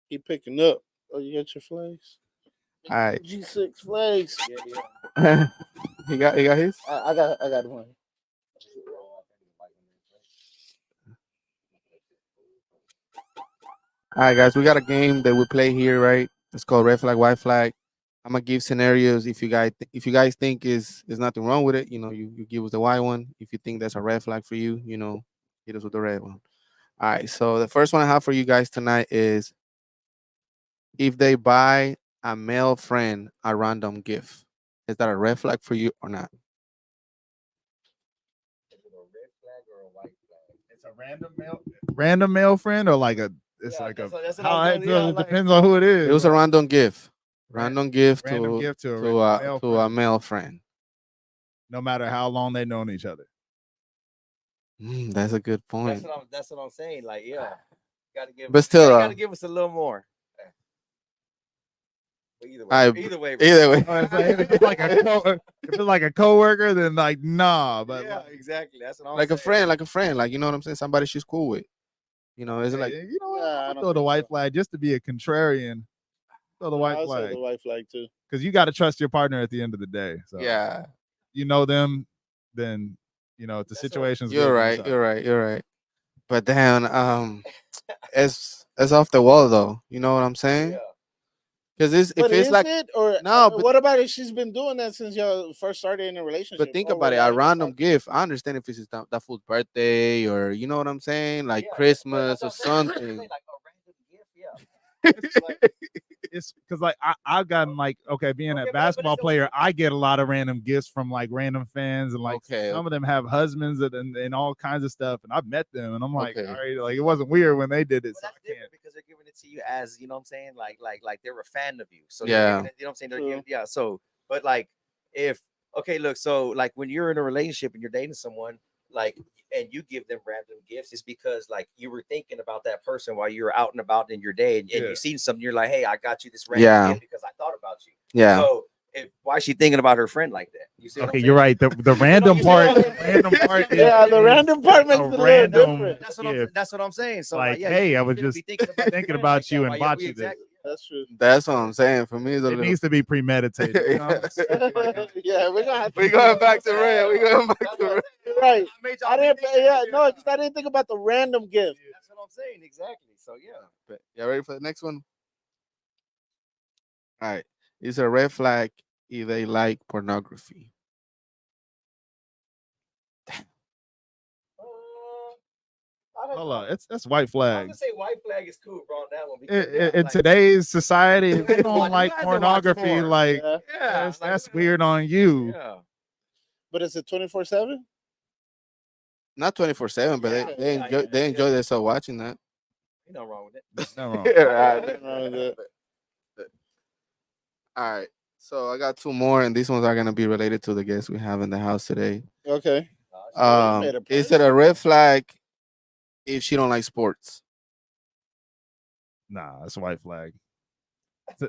he picking up. Oh, you got your flags? right. G6 flags. He got his. I got one. All right, guys. We got a game that we play here, right? It's called red flag, white flag. I'm gonna give scenarios. If you guys think is nothing wrong with it, you give us the white one. If you think that's a red flag for you, hit us with the red one. All right. So the first one I have for you guys tonight is if they buy a male friend a random gift. Is that a red flag for you or not? It's a random male friend or like a it's Yeah, like a that's what how I'm it, saying, yeah, it like- depends on who it is. It was a random gift. Ran- Random gift random to gift to a to a male to a friend. male friend. No matter how long they've known each other. That's a good point. That's what I'm saying. Like, yeah, gotta give. But still, gotta give us a little more. But either way, I- either way, bro. either way. Oh, if it's like if it's like a coworker, then like nah. But yeah, like, exactly. That's what I'm like a saying. friend, like you know what I'm saying. Somebody she's cool with. Is it hey, like you know what? Yeah, I I'm don't gonna throw the think white so. flag just to be a contrarian. Throw the white I'll say flag the white flag too. because you got to trust your partner at the end of the day. So yeah? you know them, then if the That's situation's You're good, then right. it's You're right. You're right. But then it's off the wall though. You know what I'm saying? Yeah. Because if But it's is like it or no, but what about if she's been doing that since y'all first started in a relationship? but think Or about it. were A y'all just random talking? gift. I understand if it's that fool's birthday or you know what I'm saying, like Yeah, Christmas or that's what I'm saying, something. like a random gift, yeah. it's because like I've gotten like being Okay, a but basketball it's player, I get a lot of random gifts from like random fans and like Okay, some of them have husbands and all kinds of stuff, and I've met them and I'm like, Okay. all right, like it wasn't weird when they did it, But so that's I can't. different because they're giving it to you as you know what I'm saying, like they're a fan of you. So Yeah. they're giving it, you know what I'm saying? They're giving, yeah. So, but like if okay, look, so like when you're in a relationship and you're dating someone, like and you give them random gifts, it's because like you were thinking about that person while you were out and about in your day, and Yeah. you seen something, you're like, hey, I got you this random Yeah. gift because I thought about you. Yeah. So why is she thinking about her friend like that? You see? What Okay, I'm you're saying? right. The random you part, see the random part, Yeah, the random part makes it a little random different. That's what I'm saying. So like, yeah, hey, you I was shouldn't just be thinking about, thinking about you and while bought we you this. exactly. That's true. That's what I'm saying. For me, it's a It little. needs to be premeditated. You know? Yeah, we're gonna have to. We going back to red. We going back to red. You're right. I didn't. think Yeah, no, because I didn't think about the random gift. That's what I'm saying. Exactly. So yeah. But y'all ready for the next one? All right. It's a red flag if they like pornography. Hold on, that's white I'm flag. gonna say white flag is cool, bro. On that one because In like, today's society, if you You don't like had to watch pornography, porn. like Yeah. yeah, that's weird on you. Yeah, But is it 24/7? Not 24/7, but Yeah, they enjoy themselves watching that. ain't nothing wrong with it. Nothing wrong. Nothing wrong with it. All right. So I got two more, and these ones are gonna be related to the guests we have in the house today. Okay. made a Is plan. it a red flag if she don't like sports? Nah, it's a white flag.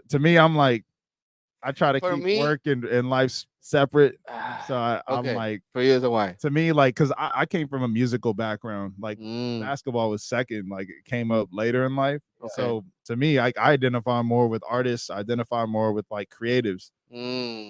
To me, I'm like, I try to For keep me- work and life separate. So I'm Okay. like, For you, is a why? to me, like, because I came from a musical background. Like, basketball was second. Like, it came up later in life. Okay. So to me, I identify more with artists. I identify more with like creatives.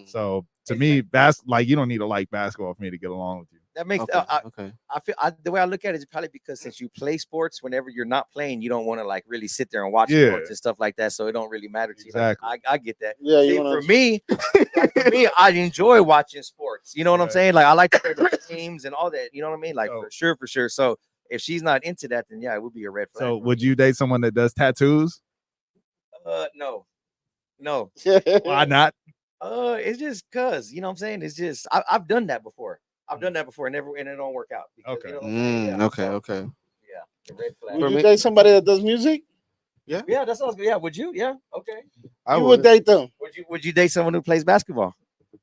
So to me, like you don't need to like basketball for me to get along with you. That makes Okay. Okay. I feel the way I look at it is probably because since you play sports, whenever you're not playing, you don't want to like really sit there and watch Yeah. sports and stuff like that. So it don't really matter to you. Exactly. Like, I get that. Yeah, See, you wanna- for me, I enjoy watching sports. You know what I'm Right. saying? Like I like to play the games and all that. You know what I mean? Like So- for sure. So if she's not into that, then yeah, it would be a red flag. So for would me. you date someone that does tattoos? No, no. Why not? It's just cause you know what I'm saying. It's just I've done that before. I've done that before and it don't work out. Because, Okay. You know what I'm saying? Yeah, Okay. so, Okay. Yeah. The red flag. Would For you me- date somebody that does music? Yeah, that sounds good. Yeah, would you? Yeah, okay. I You would date them. Would you date someone who plays basketball?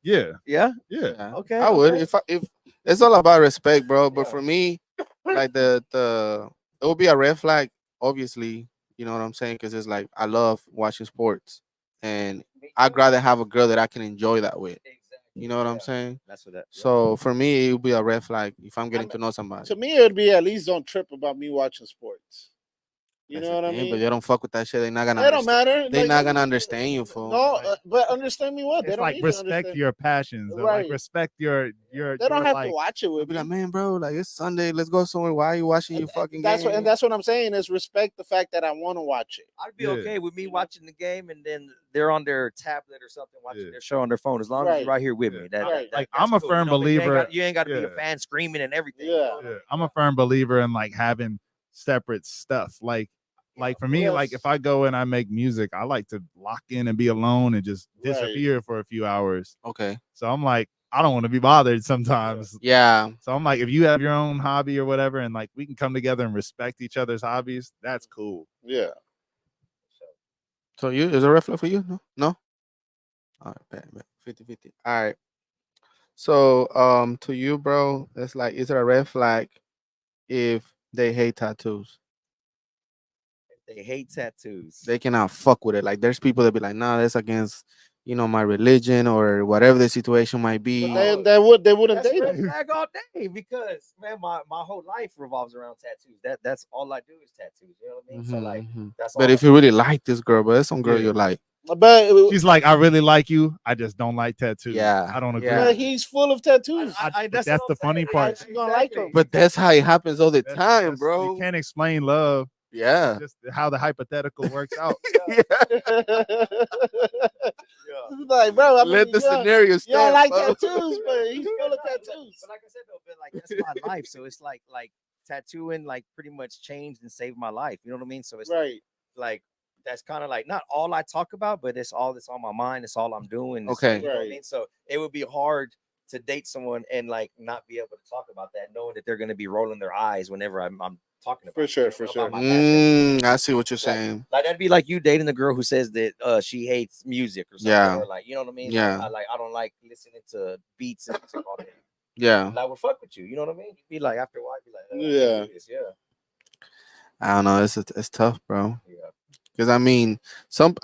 Yeah. Yeah. Yeah. Yeah. Okay. I would okay. if it's all about respect, bro. But Yeah. for me, like the it would be a red flag. Obviously, you know what I'm saying, because it's like I love watching sports, and I'd rather have a girl that I can enjoy that with. Exactly. You know what I'm Yeah, saying? That's what that. So for me, it would be a red flag if I'm getting to know somebody. To me, it would be at least don't trip about me watching sports. You That's know the what I thing, mean? But they don't fuck with that shit. They're not gonna. They don't matter. They're Like, not gonna understand you, fool. No, but understand me what? They It's don't like need to respect understand. your passions. Or Right. like respect your They don't have like, to watch it They'll with be me. like, man, bro, like it's Sunday. Let's go somewhere. Why are you watching your fucking That's game? what, and that's what I'm saying is respect the fact that I want to watch it. I'd be Yeah. okay with me watching the game and then they're on their tablet or something watching Yeah. their show on their phone as long as Right. you're right here with Yeah. me. Right. Like, That's I'm a cool. firm You know what I mean? believer- You ain't got to be Yeah. a fan screaming and everything. Yeah. You know what I mean? I'm a firm believer in like having separate stuff. Like for me, like Yes. if I go and I make music, I like to lock in and be alone and just Right. disappear for a few hours. Okay. So I'm like, I don't want to be bothered sometimes. Yeah. So I'm like, if you have your own hobby or whatever, and like we can come together and respect each other's hobbies, that's cool. Yeah. So you is a red flag for you? No. No. All right. Bet. 50-50. All right. So to you, bro, it's like, is it a red flag if they hate tattoos? They hate tattoos. They cannot fuck with it. Like there's people that be like, nah, that's against, my religion or whatever the situation might be. But they wouldn't That's date red it. flag all day because man, my whole life revolves around tattoos. That's all I do is tattoos. You know what I mean? So like that's all But if you really like this girl, but there's some girl Yeah. you like. But She's like, I really like you. I just don't like tattoos. Yeah, I don't agree. yeah. but he's full of tattoos. But that's what the I'm funny saying. part. She's gonna like him. But that's how it happens all the That's- time, that's- bro. You can't explain love. Yeah. It's just how the hypothetical works out. It's like, bro, I mean, Let the scenario you don't stand. like bro. tattoos, but he's full of tattoos. But like I said though, but like that's my life. So it's like tattooing like pretty much changed and saved my life. You know what I mean? So it's Right. like that's kind of like not all I talk about, but it's all that's on my mind. It's all I'm doing. It's, Okay. you know what I Right. mean? So it would be hard to date someone and like not be able to talk about that, knowing that they're gonna be rolling their eyes whenever I'm talking about For it, sure, you know, for about sure. my passion. I see what you're saying. Like that'd be like you dating the girl who says that she hates music or something, Yeah. or like you know what I mean? Yeah. I don't like listening to beats and music all day. Yeah. And I would fuck with you. You know what I mean? You'd be like after a while, be like, Yeah. yeah, I don't know. It's tough, bro. yeah. Because I mean,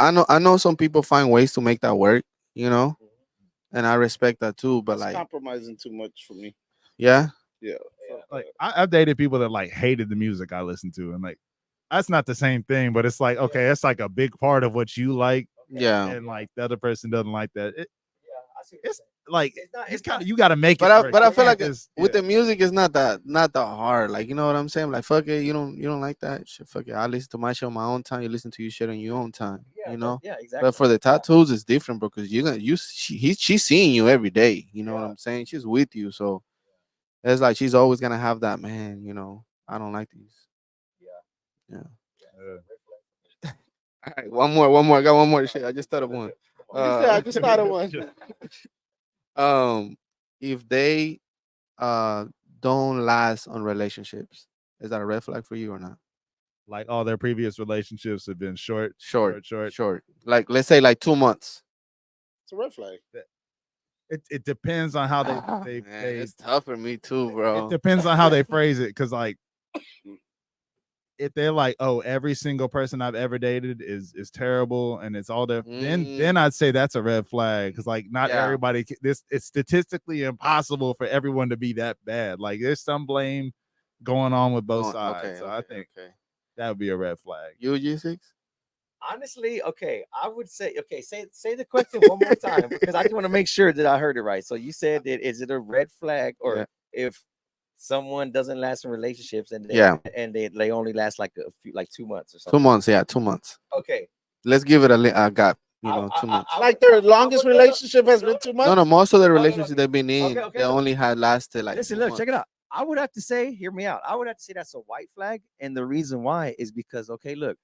I know some people find ways to make that work, and I respect that too. But It's like, compromising too much for me. yeah, Yeah. Like I've dated people that like hated the music I listened to, and like that's not the same thing. But it's like, okay, it's like a big part of what you like, yeah. and like the other person doesn't like that. Yeah, I see. It's like It's it's not. kind of you got to make it. But I work. feel like It's- with yeah. the music, it's not that hard. Like, you know what I'm saying? Like, fuck it, you don't like that shit. Fuck it. I listen to my shit on my own time. You listen to your shit on your own time. Yeah, You know. Yeah, exactly. But for the tattoos, it's different, bro. Because she's seeing you every day. You know what Yeah. I'm saying? She's with you, so it's like she's always gonna have that, man. I don't like these. Yeah. Yeah. All right, one more. I got one more shit. I just thought of one. I just thought of one. If they don't last on relationships, is that a red flag for you or not? Like all their previous relationships have been short. Short. Like let's say like 2 months. It's a red flag. It depends on how they it's tough for me too, bro. It depends on how they phrase it, because like if they're like, oh, every single person I've ever dated is terrible and it's all their then I'd say that's a red flag, because like not everybody it's statistically impossible for everyone to be that bad. Like there's some blame going on with both sides. I think that would be a red flag. You G6? Honestly, okay, I would say, okay, say the question one more time, because I just want to make sure that I heard it right. So you said that is it a red flag, or if someone doesn't last in relationships and they only last like a few, like 2 months or something? 2 months, 2 months. Okay, let's give it a gap. 2 months. Like their longest relationship has been 2 months. No, most of the relationships they've been in, they only had lasted like. Listen, 2 look, months. check it out. I would have to say, hear me out. I would have to say that's a white flag, and the reason why is because, okay, look,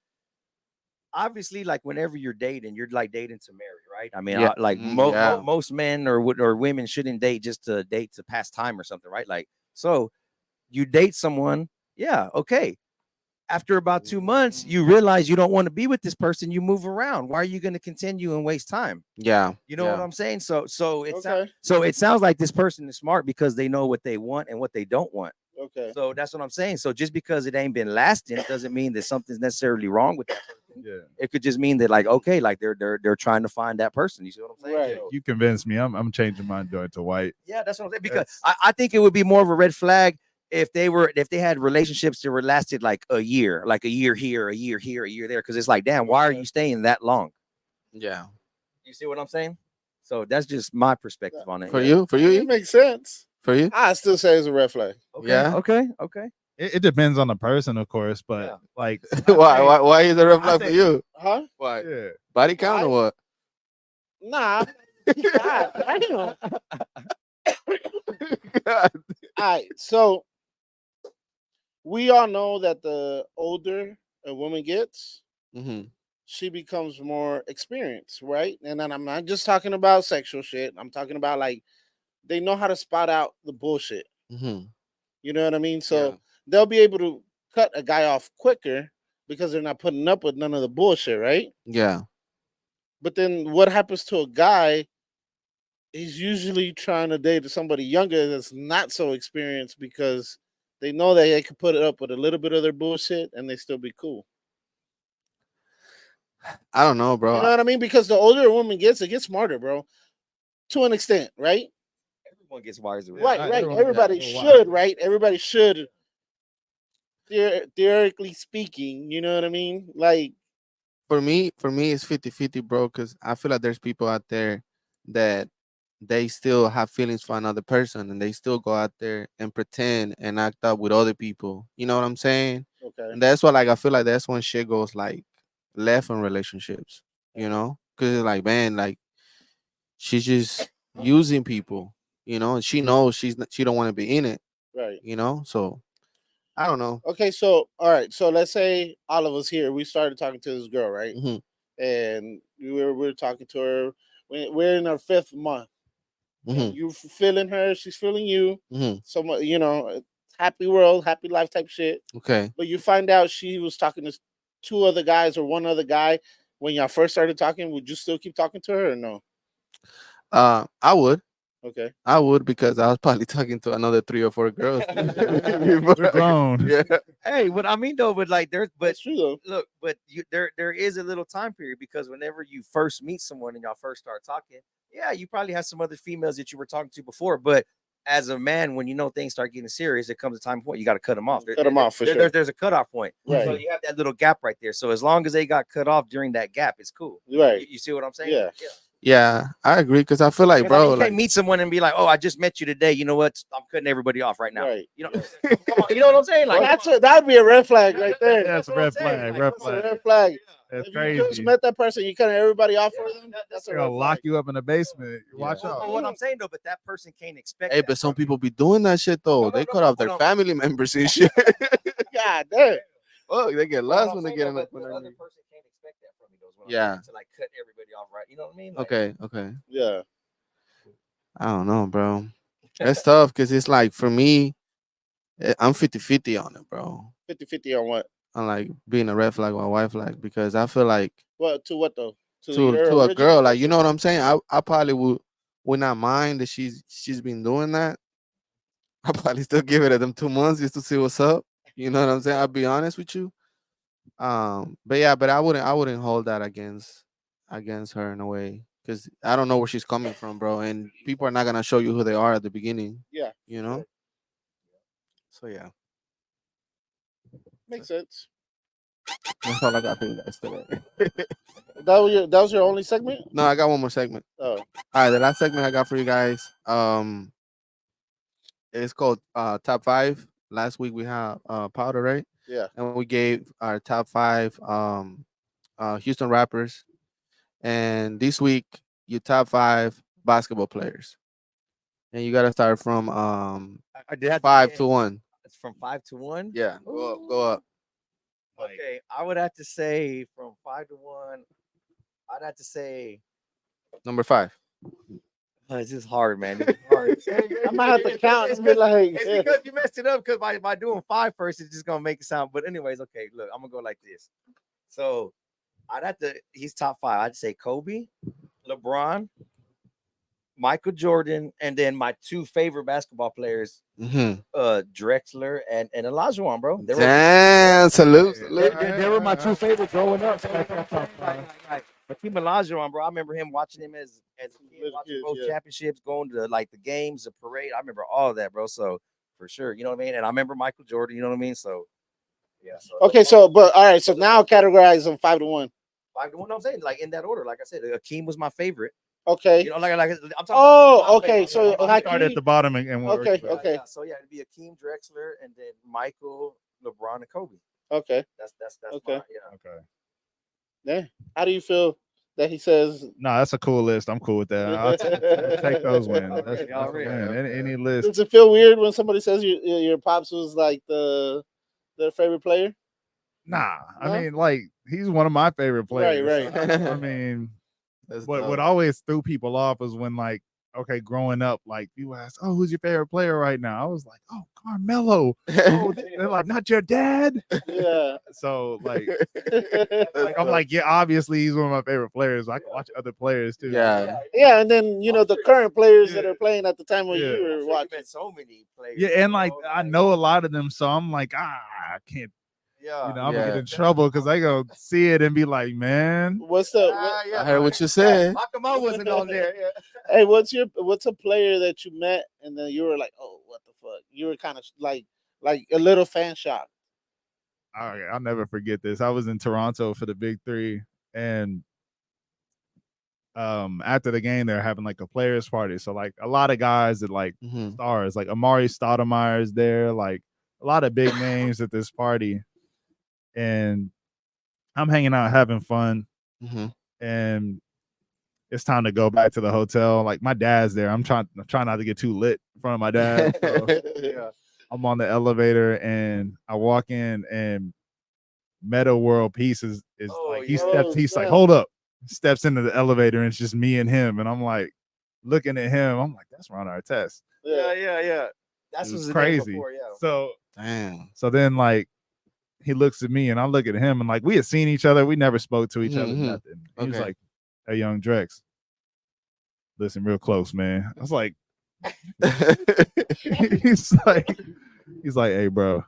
obviously, like whenever you're dating, you're like dating to marry, right? I mean, most men or women shouldn't date just to date to pass time or something, right? Like, so you date someone, okay. After about 2 months, you realize you don't want to be with this person. You move around. Why are you going to continue and waste time? Yeah, you know what I'm saying. So it sounds like this person is smart because they know what they want and what they don't want. Okay. So that's what I'm saying. So just because it ain't been lasting doesn't mean that something's necessarily wrong with that person. Yeah. It could just mean that, like, okay, like they're trying to find that person. You see what I'm saying? Right. So, You convinced me. I'm changing mine to white. yeah, that's what I'm saying. Because I think it would be more of a red flag if they had relationships that were lasted like a year here, a year here, a year there. Because it's like, damn, why are you staying that long? Yeah. You see what I'm saying? So that's just my perspective on it. For you, it makes sense. For you, I still say it's a red flag. Okay. Yeah. Okay. It depends on the person, of course, but like, why is it a red flag for you? Huh? Why? Yeah. Body count or what? Nah. God, damn. All right, so we all know that the older a woman gets, she becomes more experienced, right? And then I'm not just talking about sexual shit. I'm talking about like they know how to spot out the bullshit. You know what I mean? So they'll be able to cut a guy off quicker because they're not putting up with none of the bullshit, right? Yeah. But then what happens to a guy? He's usually trying to date somebody younger that's not so experienced because they know that they can put it up with a little bit of their bullshit and they still be cool. I don't know, bro. You know what I mean? Because the older a woman gets, it gets smarter, bro. To an extent, right? Everyone gets wiser. Right. Everybody should, right? Everybody should, theoretically speaking, you know what I mean? Like, for me, it's 50-50, bro, because I feel like there's people out there that they still have feelings for another person and they still go out there and pretend and act up with other people. You know what I'm saying? okay. And that's why, like, I feel like that's when shit goes like left in relationships, you know? Because it's like, man, like, she's just using people, you know, and she knows she don't want to be in it. Right. You know? So I don't know. Okay, so all right, so let's say all of us here, we started talking to this girl, right? And we're talking to her. We're in our 5th month. You feeling her, she's feeling you. So, you know, happy world, happy life type shit. Okay. But you find out she was talking to 2 other guys or 1 other guy when y'all first started talking. Would you still keep talking to her or no? I would. Okay. I would, because I was probably talking to another 3 or 4 girls. They're grown. Yeah. Hey, what I mean though, but like That's true though. Look, but there is a little time period, because whenever you first meet someone and y'all first start talking, you probably have some other females that you were talking to before, but as a man, when you know things start getting serious, it comes a time point you got to cut them off. Cut them off for sure. There's a cutoff point, right? So you have that little gap right there. So as long as they got cut off during that gap, it's cool, right? You see what I'm saying? Yeah. Yeah, I agree, because I feel like, bro, I mean, you like, can't meet someone and be like, "Oh, I just met you today. You know what? I'm cutting everybody off right now." Right. You know, come on, you know what I'm saying? Like, that'd be a red flag right there. That's a red flag. Like, Red That's a flag. red flag. That's If crazy. you just met that person, you cutting everybody off for them. That's a They're red gonna lock flag. you up in the basement. Watch But out. what I'm saying though, but that person can't expect. hey, but some people be doing that shit though. They cut off their family members and shit. God damn. fuck. They get lost when they get in the up on their other knee. person can't expect that from me. Though, is what I'm Yeah. saying, to like cut everybody off, right? You know what I mean? Like, Okay. Okay. Yeah. I don't know, bro. That's tough because it's like for me, I'm 50-50 on it, bro. 50-50 on what? On like being a red flag or a white flag because I feel like What to what though? To to her a original girl, like you person? know what I'm saying. I probably would not mind that she's been doing that. I probably still give it at them 2 months just to see what's up. You know what I'm saying? I'll be honest with you. But yeah, but I wouldn't hold that against her in a way because I don't know where she's coming from, bro. And people are not gonna show you who they are at the beginning. Yeah. You know. So yeah, Makes sense. that's all I got for you guys today. That was your only segment? No, I got one more segment. Oh. All right, the last segment I got for you guys, it's called top five. Last week we had Powder, right? Yeah. And we gave our top five Houston rappers, and this week you top five basketball players, and you got to start from I did have 5 to 1. It's from 5 to 1. Yeah, go up. Okay, I would have to say from 5 to 1. I'd have to say Number 5. this is hard, man. This is hard. I might have to count and be like, It's because you messed it up. Because by doing 5 first, it's just gonna make it sound. But anyways, okay. Look, I'm gonna go like this. So I'd have to. He's top 5. I'd say Kobe, LeBron, Michael Jordan, and then my 2 favorite basketball players, Drexler and Olajuwon, bro. Damn, salute. They were my 2 favorites growing up. So Hakeem Olajuwon, bro. I remember him watching him as a kid, watching both championships, going to like the games, the parade. I remember all of that, bro. So for sure, you know what I mean. And I remember Michael Jordan. You know what I mean. So yeah. So, okay, but all right. So now categorize them 5 to 1. 5 to 1. I'm saying like in that order. Like I said, Hakeem was my favorite. Okay. You know, like I'm talking. Oh, okay. So I start at the bottom and okay. Yeah, so yeah, it'd be Hakeem, Drexler, and then Michael, LeBron, and Kobe. Okay. That's okay. Yeah. Okay. Yeah. How do you feel that he says? No, that's a cool list. I'm cool with that. I'll take those wins. That's a win. Any list. Does it feel weird when somebody says your pops was like their favorite player? Nah, No? I mean, like he's one of my favorite players. Right. I mean, what always threw people off was when like, okay, growing up, like people ask, "Oh, who's your favorite player right now?" I was like, "Oh, Carmelo." Oh, they're like, "Not your dad." Yeah. So like I'm like, yeah, obviously he's one of my favorite players. I can watch other players too. Yeah. Yeah, and then the current players that are playing at the time when you were watching. So many players. Yeah, and like I know a lot of them, so I'm like, I can't. Yeah, I'm gonna get in trouble because I go see it and be like, man, what's the? I heard what you said. How come I wasn't on there? Yeah. Hey, what's a player that you met and then you were like, oh, what the fuck? You were kind of like a little fan shock. I'll never forget this. I was in Toronto for the Big 3, and after the game, they're having like a players party. So like a lot of guys that like stars, like Amari Stoudemire's there, like a lot of big names at this party. And I'm hanging out having fun, and it's time to go back to the hotel. Like my dad's there. I'm trying not to get too lit in front of my dad. So Yeah. I'm on the elevator and I walk in and Meta World Peace is like he's like, hold up, steps into the elevator and it's just me and him. And I'm like looking at him. I'm like, that's Ron Artest. Yeah. That's was crazy. Before, yeah. So damn. So then like he looks at me and I look at him and like we had seen each other. We never spoke to each other, nothing. He was like, hey, young Drex, listen real close, man. I was like, he's like, hey, bro,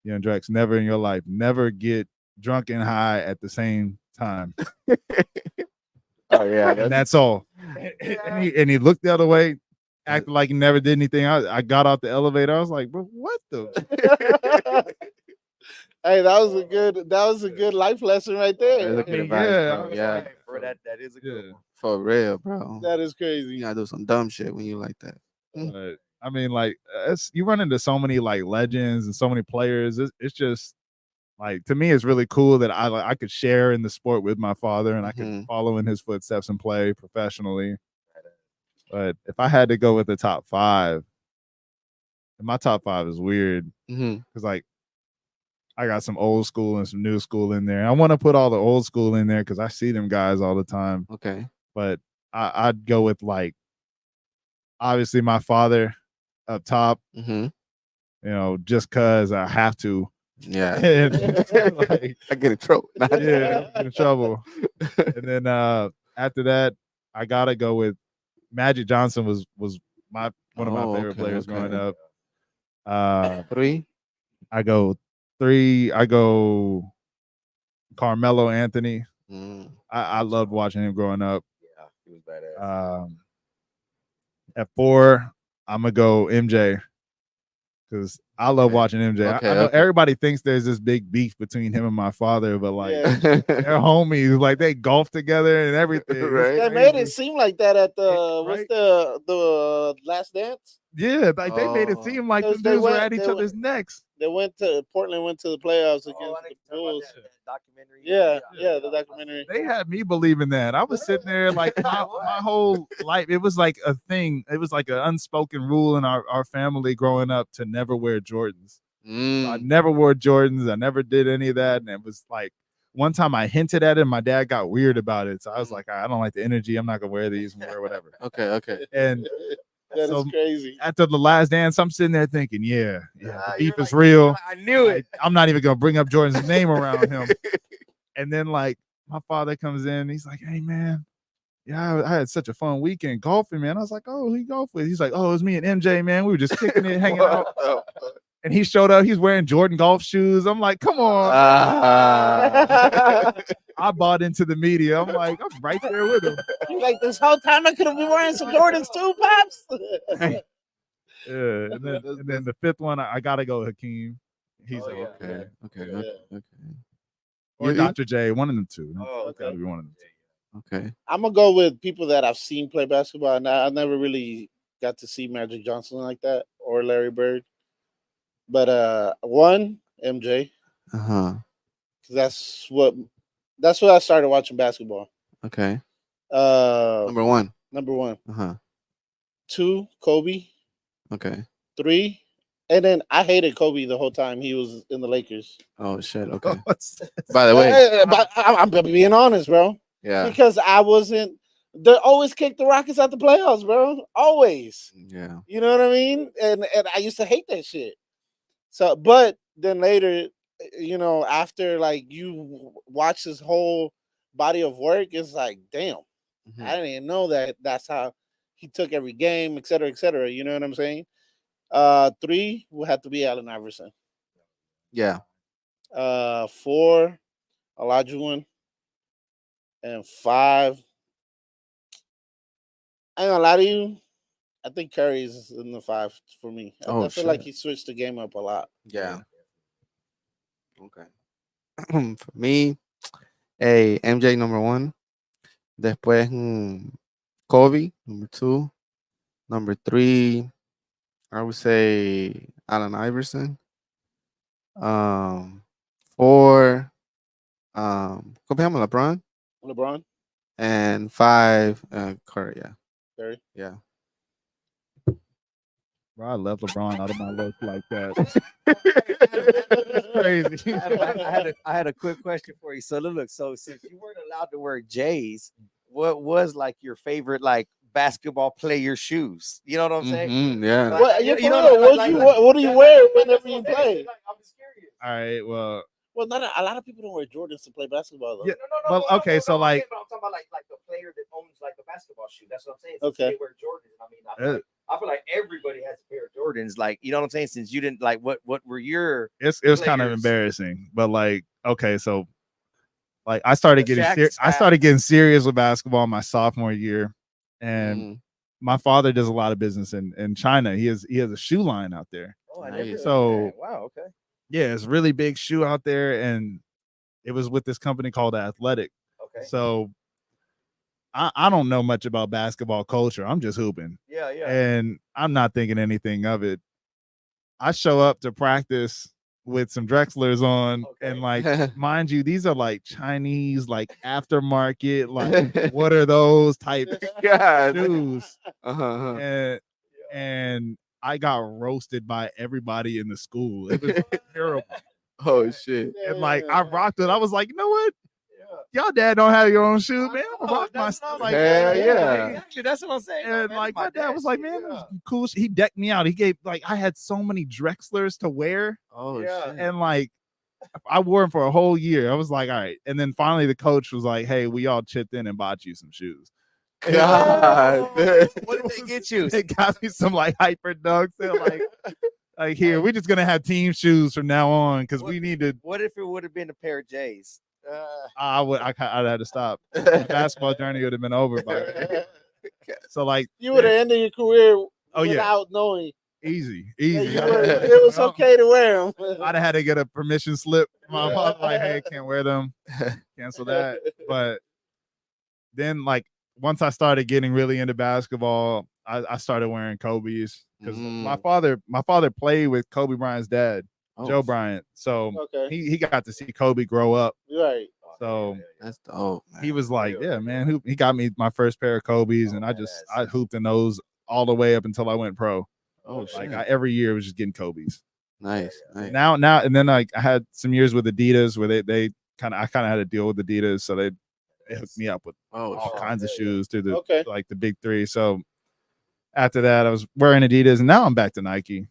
young Drex, never in your life, never get drunk and high at the same time. Oh yeah, and that's all. And he looked the other way, acted like he never did anything. I got out the elevator. I was like, bro, what the? Hey, that was a good life lesson right there. Yeah, bro, that is a good one. For real, bro. That is crazy. You gotta do some dumb shit when you like that. But, I mean, like you run into so many like legends and so many players. It's just like to me, it's really cool that I could share in the sport with my father and I could follow in his footsteps and play professionally. But if I had to go with the top 5, and my top 5 is weird because like I got some old school and some new school in there. I want to put all the old school in there because I see them guys all the time. Okay. But I'd go with like obviously my father up top. Mm-hmm. You know, just cause I have to. Yeah. And, like, I get in trouble. yeah, get in trouble. And then after that, I gotta go with Magic Johnson was one of my favorite players growing up. 3. I go 3. I go Carmelo Anthony. I loved watching him growing up. Yeah, he was badass. At 4, I'm gonna go MJ because I love watching MJ. I know everybody thinks there's this big beef between him and my father, but like they're homies. Like they golf together and everything. Right? They made it seem like that at the what's the Last Dance? Yeah, like they made it seem like the dudes were at each other's necks. Portland went to the playoffs against the Bulls. Documentary. Yeah, the documentary. They had me believing that. I was sitting there like my whole life. It was like a thing. It was like an unspoken rule in our family growing up to never wear Jordans. So I never wore Jordans. I never did any of that. And it was like one time I hinted at it and my dad got weird about it. So I was like, I don't like the energy. I'm not gonna wear these or whatever. Okay. And that is crazy. After the Last Dance, I'm sitting there thinking, the beef is real. I knew it. I'm not even gonna bring up Jordan's name around him. And then like my father comes in, he's like, "Hey man, I had such a fun weekend golfing, man." I was like, "Oh, who you golf with?" He's like, "Oh, it was me and MJ, man. We were just kicking it, hanging out." And he showed up. He's wearing Jordan golf shoes. I'm like, "Come on!" I bought into the media. I'm like, I'm right there with him. You're like, this whole time I could have been wearing some Jordans too, pops. Yeah, and then the 5th one, I gotta go Hakeem. He's okay. Or Dr. J, one of them two. Okay. Gotta be one of them two. Okay. I'm gonna go with people that I've seen play basketball. And I never really got to see Magic Johnson like that or Larry Bird. But 1, MJ. That's what I started watching basketball. Okay. Number one. 2, Kobe. Okay. 3, and then I hated Kobe the whole time he was in the Lakers. Oh shit. Okay. By the way, I'm being honest, bro. Yeah. Because I wasn't. They always kick the Rockets out the playoffs, bro. Always. Yeah. You know what I mean? And I used to hate that shit. So, but then later, after like you watch this whole body of work, it's like, damn, I didn't even know that that's how he took every game, et cetera, et cetera. You know what I'm saying? 3 will have to be Allen Iverson. Yeah. 4, Olajuwon. And 5, I ain't gonna lie to you, I think Curry is in the 5 for me. I feel like he switched the game up a lot. Yeah. Okay. For me, MJ number 1. Después Kobe number 2. Number 3, I would say Allen Iverson. 4, LeBron. And 5, Curry. Yeah. Curry. Yeah. Bro, I left LeBron out of my list like that. Crazy. I had a quick question for you. So look, so since you weren't allowed to wear J's, what was like your favorite like basketball player shoes? You know what I'm saying? Yeah. What do you wear whenever you play? I'm just curious. All right, well, not a lot of people don't wear Jordans to play basketball though. Yeah, well, okay, so like, but I'm talking about like the player that owns like a basketball shoe. That's what I'm saying. Okay. They wear Jordans. I mean, I feel like everybody has a pair of Jordans. Like, you know what I'm saying? Since you didn't like, what were your? It was kind of embarrassing, but like, okay, so like I started getting serious with basketball my sophomore year, and my father does a lot of business in China. He has a shoe line out there. Oh, I never. So wow, okay. Yeah, it's a really big shoe out there, and it was with this company called Athletic. Okay. So I don't know much about basketball culture. I'm just hooping. Yeah. And I'm not thinking anything of it. I show up to practice with some Drexlers on, and like, mind you, these are like Chinese, like aftermarket, like what are those type shoes? And I got roasted by everybody in the school. It was terrible. Oh shit. And like I rocked it. I was like, you know what? Y'all dad don't have your own shoes, man. I'm gonna rock my stuff. Like, Hell yeah. Exactly. That's what I'm saying. and man. like my dad was like, man, shit, it was cool. He decked me out. He gave like I had so many Drexlers to wear, Oh Yeah. shit. and like I wore them for a whole year. I was like, all right. And then finally the coach was like, hey, we all chipped in and bought you some shoes. God. What did they get you? They got me some like hyper dunks. They're like here, we're just gonna have team shoes from now on because we need to. What if it would have been a pair of J's? I'd had to stop. The basketball journey would have been over by then. So like You would have ended your career Oh, yeah. without knowing. easy. It was okay to wear them. I'd have had to get a permission slip from my father, like, hey, can't wear them. Cancel that. But then like once I started getting really into basketball, I started wearing Kobe's because my father played with Kobe Bryant's dad, Joe Bryant. So he got to see Kobe grow up. Right. So that's dope. He was like, yeah, man. He got me my first pair of Kobe's, and I hooped in those all the way up until I went pro. Oh, like shit. every year was just getting Kobe's. Nice. Now, and then like I had some years with Adidas where I kind of had to deal with Adidas, so they hooked me up with all kinds of shoes through the like the big three. So after that, I was wearing Adidas, and now I'm back to Nike.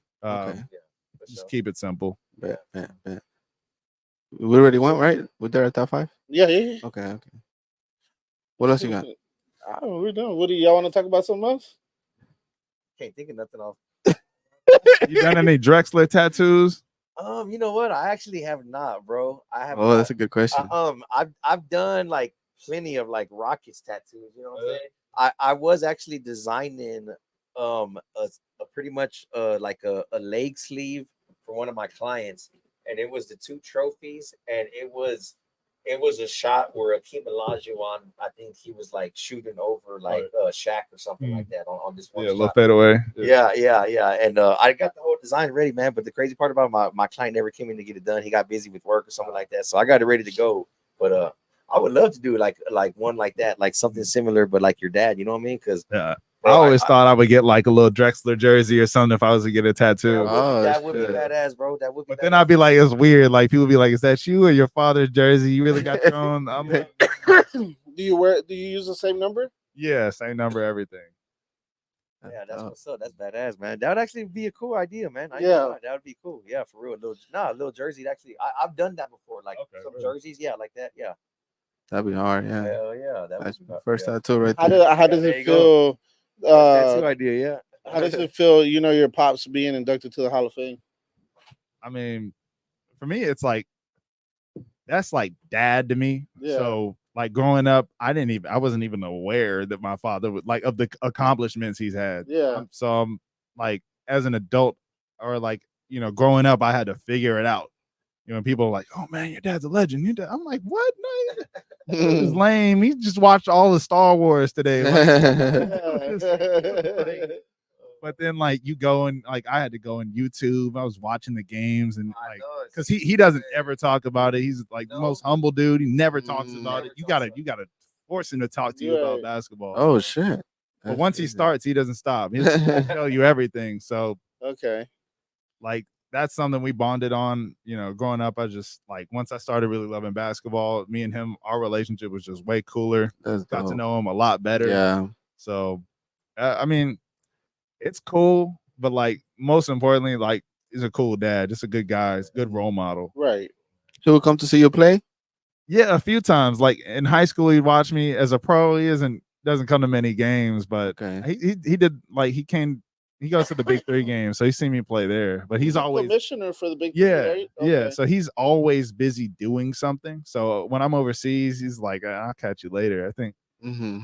Just keep it simple. Bet. We already went, right? We're there at top 5? Yeah. Okay. What else you got? Oh, we're done. What do y'all want to talk about something else? Can't think of nothing else. You done any Drexler tattoos? You know what? I actually have not, bro. I have. Oh, that's a good question. I've done like plenty of like Rockets tattoos. You know what I'm saying? I was actually designing a pretty much like a leg sleeve for one of my clients, and it was the 2 trophies, and it was a shot where Akeem Olajuwon, I think he was like shooting over like Shaq or something like that on this one. Yeah, a little fadeaway. Yeah. And I got the whole design ready, man. But the crazy part about my client never came in to get it done. He got busy with work or something like that. So I got it ready to go. But I would love to do like one like that, like something similar, but like your dad. You know what I mean? Because I always thought I would get like a little Drexler jersey or something if I was to get a tattoo. That would be badass, bro. That would be. But then I'd be like, it's weird. Like people be like, is that you or your father's jersey? You really got your own? I'm like, Do you use the same number? Yeah, same number, everything. Yeah, that's what's up. That's badass, man. That would actually be a cool idea, man. Yeah, that would be cool. Yeah, for real. A little jersey. Actually, I've done that before. Like some jerseys, yeah, like that. Yeah. That'd be hard, yeah. Hell yeah, that's my first tattoo right there. How does it feel? Tattoo idea, yeah. How does it feel? You know, your pops being inducted to the Hall of Fame. I mean, for me, it's like that's like dad to me. Yeah. So like growing up, I wasn't even aware that my father would like of the accomplishments he's had. Yeah. So I'm like as an adult or like growing up, I had to figure it out. And people are like, "Oh man, your dad's a legend." I'm like, "What? No, it's lame. He just watched all the Star Wars today." But then like you go and like I had to go on YouTube. I was watching the games and like because he doesn't ever talk about it. He's like the most humble dude. He never talks about it. You gotta force him to talk to you about basketball. Oh shit! But once he starts, he doesn't stop. He'll tell you everything. So like that's something we bonded on. Growing up, I just like once I started really loving basketball, me and him, our relationship was just way cooler. Got to know him a lot better. Yeah. So, I mean, it's cool, but like most importantly, like he's a cool dad, just a good guy, he's a good role model. Right. He would come to see you play. Yeah, a few times. Like in high school, he'd watch me. As a pro, doesn't come to many games, but he did like he came. He goes to the Big 3 games, so he's seen me play there. But he's always commissioner for the Big 3, right? Yeah. So he's always busy doing something. So when I'm overseas, he's like, "I'll catch you later." I think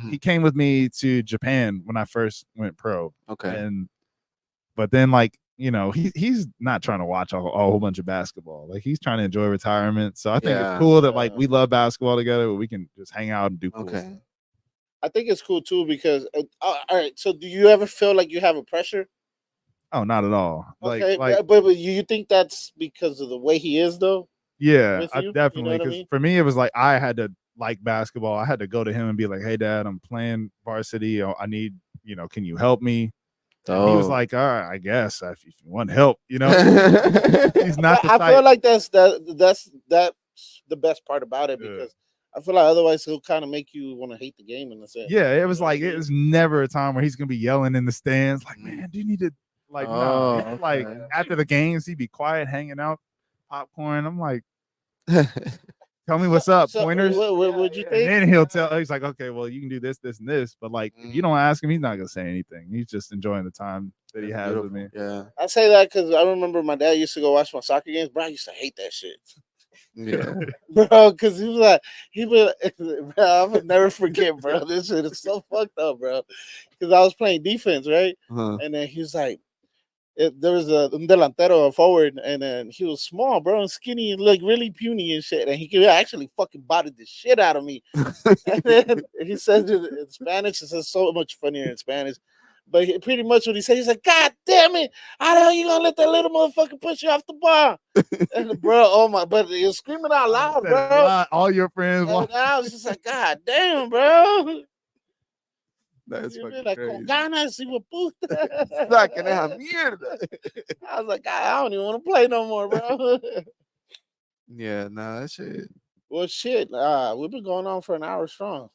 he came with me to Japan when I first went pro. Okay. But then like he's not trying to watch a whole bunch of basketball. Like he's trying to enjoy retirement. So I think it's cool that like we love basketball together, but we can just hang out and do cool stuff. I think it's cool too because all right. So, do you ever feel like you have a pressure? Oh, not at all. Okay, but you think that's because of the way he is, though? Yeah, definitely. Because for me, it was like I had to like basketball. I had to go to him and be like, "Hey, Dad, I'm playing varsity. I need, can you help me?" And he was Oh. like, all right, I guess if you want help, he's not the I feel type. like that's the best part about it, Yeah. because I feel like otherwise he'll kind of make you want to hate the game in a sense. Yeah, it You was know what I like it mean? was never a time where he's gonna be yelling in the stands, like, man, do you need to like Oh, nah. He's like okay. after the games, he'd be quiet, hanging out, popcorn. I'm like, tell me what's up, So pointers. what would you And think? then he'll tell he's like, okay, well, you can do this, this, and this. But like if you Mm, don't ask him, he's not gonna say anything. He's just enjoying the time that he that's has with beautiful. me. Yeah. I say that because I remember my dad used to go watch my soccer games. Bro, I used to hate that shit, Yeah. bro. Because he was, bro, I would never forget, bro. This shit is so fucked up, bro. Because I was playing defense, right? Uh-huh. And then he was like, there was un delantero, a forward, and then he was small, bro, and skinny, and like really puny and shit. And he could actually fucking bodied the shit out of me. And then he says it in Spanish. It says so much funnier in Spanish. But pretty much what he said, he's like, God damn it, how the hell you gonna let that little motherfucker push you off the bar? And bro, oh my, but he was screaming out I loud, said it a bro. lot. All your friends And want I was just like, God damn, bro. That's You be fucking like, con crazy. ganas, hijo de Saquen esa puta. mierda. I was like, God, I don't even want to play no more, bro. Yeah, nah, that shit. Well, shit, we've been going on for an hour strong.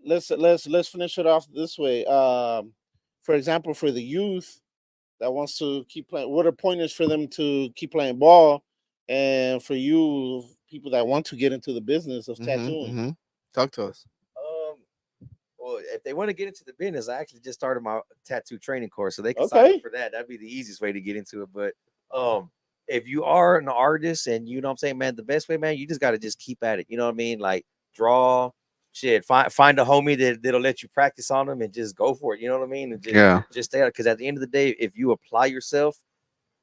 Let's finish it off this way. For example, for the youth that wants to keep playing, what are pointers for them to keep playing ball? And for you, people that want to get into the business of Mm-hmm. tattooing. Mm-hmm. Talk to us. Um, well, if they want to get into the business, I actually just started my tattoo training course, so they can sign up Okay. for that. That'd be the easiest way to get into it. But if you are an artist and you know what I'm saying, man, the best way, man, you just got to just keep at it. You know what I mean? Like draw, shit, find a homie that'll let you practice on them and just go for it. You know what I mean? And Yeah. just stay out. Because at the end of the day, if you apply yourself,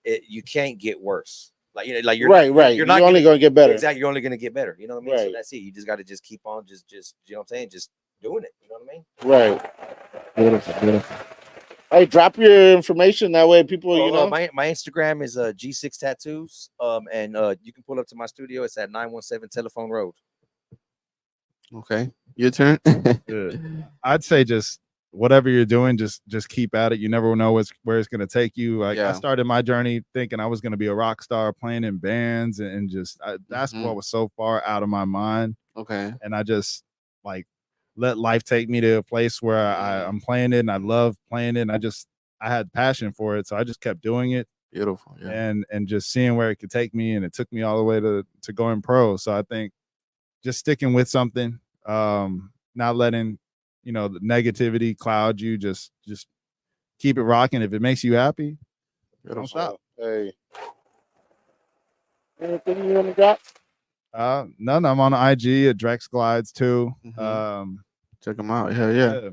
you can't get worse. Like like Right, right. you're You're not only gonna gonna get better. exactly. You're only gonna get better. You know what I mean? So Right, that's it. You just got to just keep on, just you know what I'm saying, just doing it. You know what I mean? right. Beautiful, beautiful. Hey, drop your information that way people, Well, my Instagram is G6 Tattoos. And you can pull up to my studio. It's at 917 Telephone Road. Okay. Your turn. to. I'd say just whatever you're doing, just keep at it. You never know where it's gonna take you. Like I Yeah. started my journey thinking I was gonna be a rock star, playing in bands, and just basketball Mhm. was so far out of my mind, Okay. and I just like let life take me to a place where I'm playing it, and I love playing it, and I had passion for it, so I just kept doing it, Beautiful. Yeah. and just seeing where it could take me, and it took me all the way to going pro. So I think just sticking with something, not letting the negativity cloud you. Just keep it rocking. If it makes you happy, don't Beautiful. stop. Hey, anything you want to drop? None. I'm on IG at Drex Glides too. Check them out. Hell yeah. Yeah.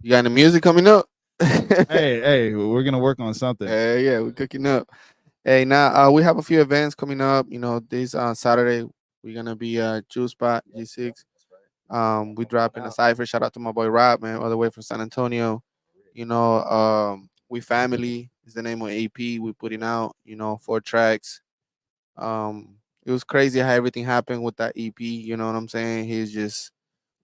You got any music coming up? Hey, we're gonna work on something. Hell yeah, we're cooking up. Hey, now we have a few events coming up. You know, this Saturday we're gonna be Juice Spot G6. We dropping a cipher. Shout out to my boy Rob, man, all the way from San Antonio. You know, we family is the name of AP we putting out. You know, 4 tracks. It was crazy how everything happened with that EP. You know what I'm saying? He's just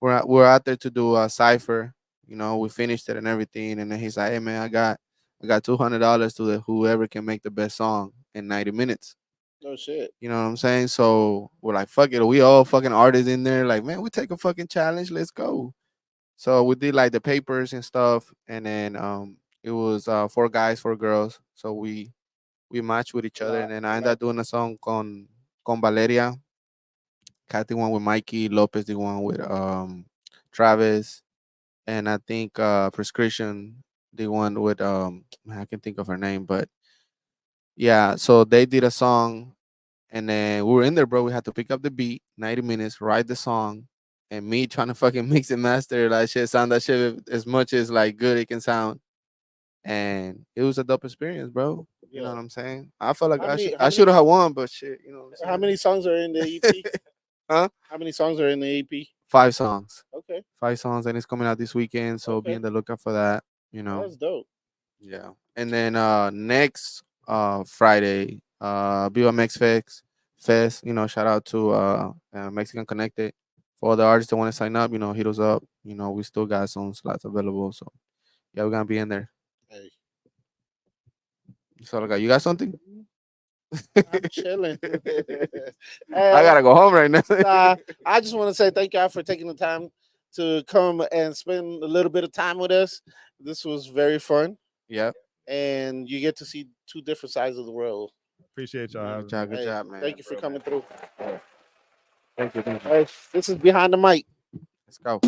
we're out there to do a cipher. You know, we finished it and everything, and then he's like, "Hey man, I got $200 to whoever can make the best song in 90 minutes." No shit. You know what I'm saying? So we're like, "Fuck it, we all fucking artists in there." Like, man, we take a fucking challenge. Let's go. So we did like the papers and stuff, and then it was 4 guys, 4 girls. So we matched with each other, and then I ended up doing a song con Valeria. Kat did one with Mikey Lopez, did one with Travis, and I think Prescription did one with I can think of her name, but yeah. So they did a song, and then we were in there, bro. We had to pick up the beat, 90 minutes, write the song, and me trying to fucking mix and master that shit, sound that shit as much as like good it can sound. And it was a dope experience, bro. You know Yeah. what I'm saying? I felt like How many? I How should many? have won, but shit, you know what How I'm many songs are in the EP? saying? Huh? How many songs are in the EP? 5 songs. Okay. 5 songs, and it's coming out this weekend. So be Okay. on the lookout for that. You know. That's dope. Yeah. And then next Friday, BMX Fest, you know, shout out to Mexican Connected. For all the artists that want to sign up, you know, hit us up. You know, we still got some slots available. So yeah, we're gonna be in there. Hey. So like, you got something? I'm chilling. I gotta go home right now. I just want to say thank y'all for taking the time to come and spend a little bit of time with us. This was very fun. Yep. And you get to see two different sides of the world. Appreciate y'all. Good job, man. Thank you for coming through. Thank you. This is Behind the Mic. Let's go.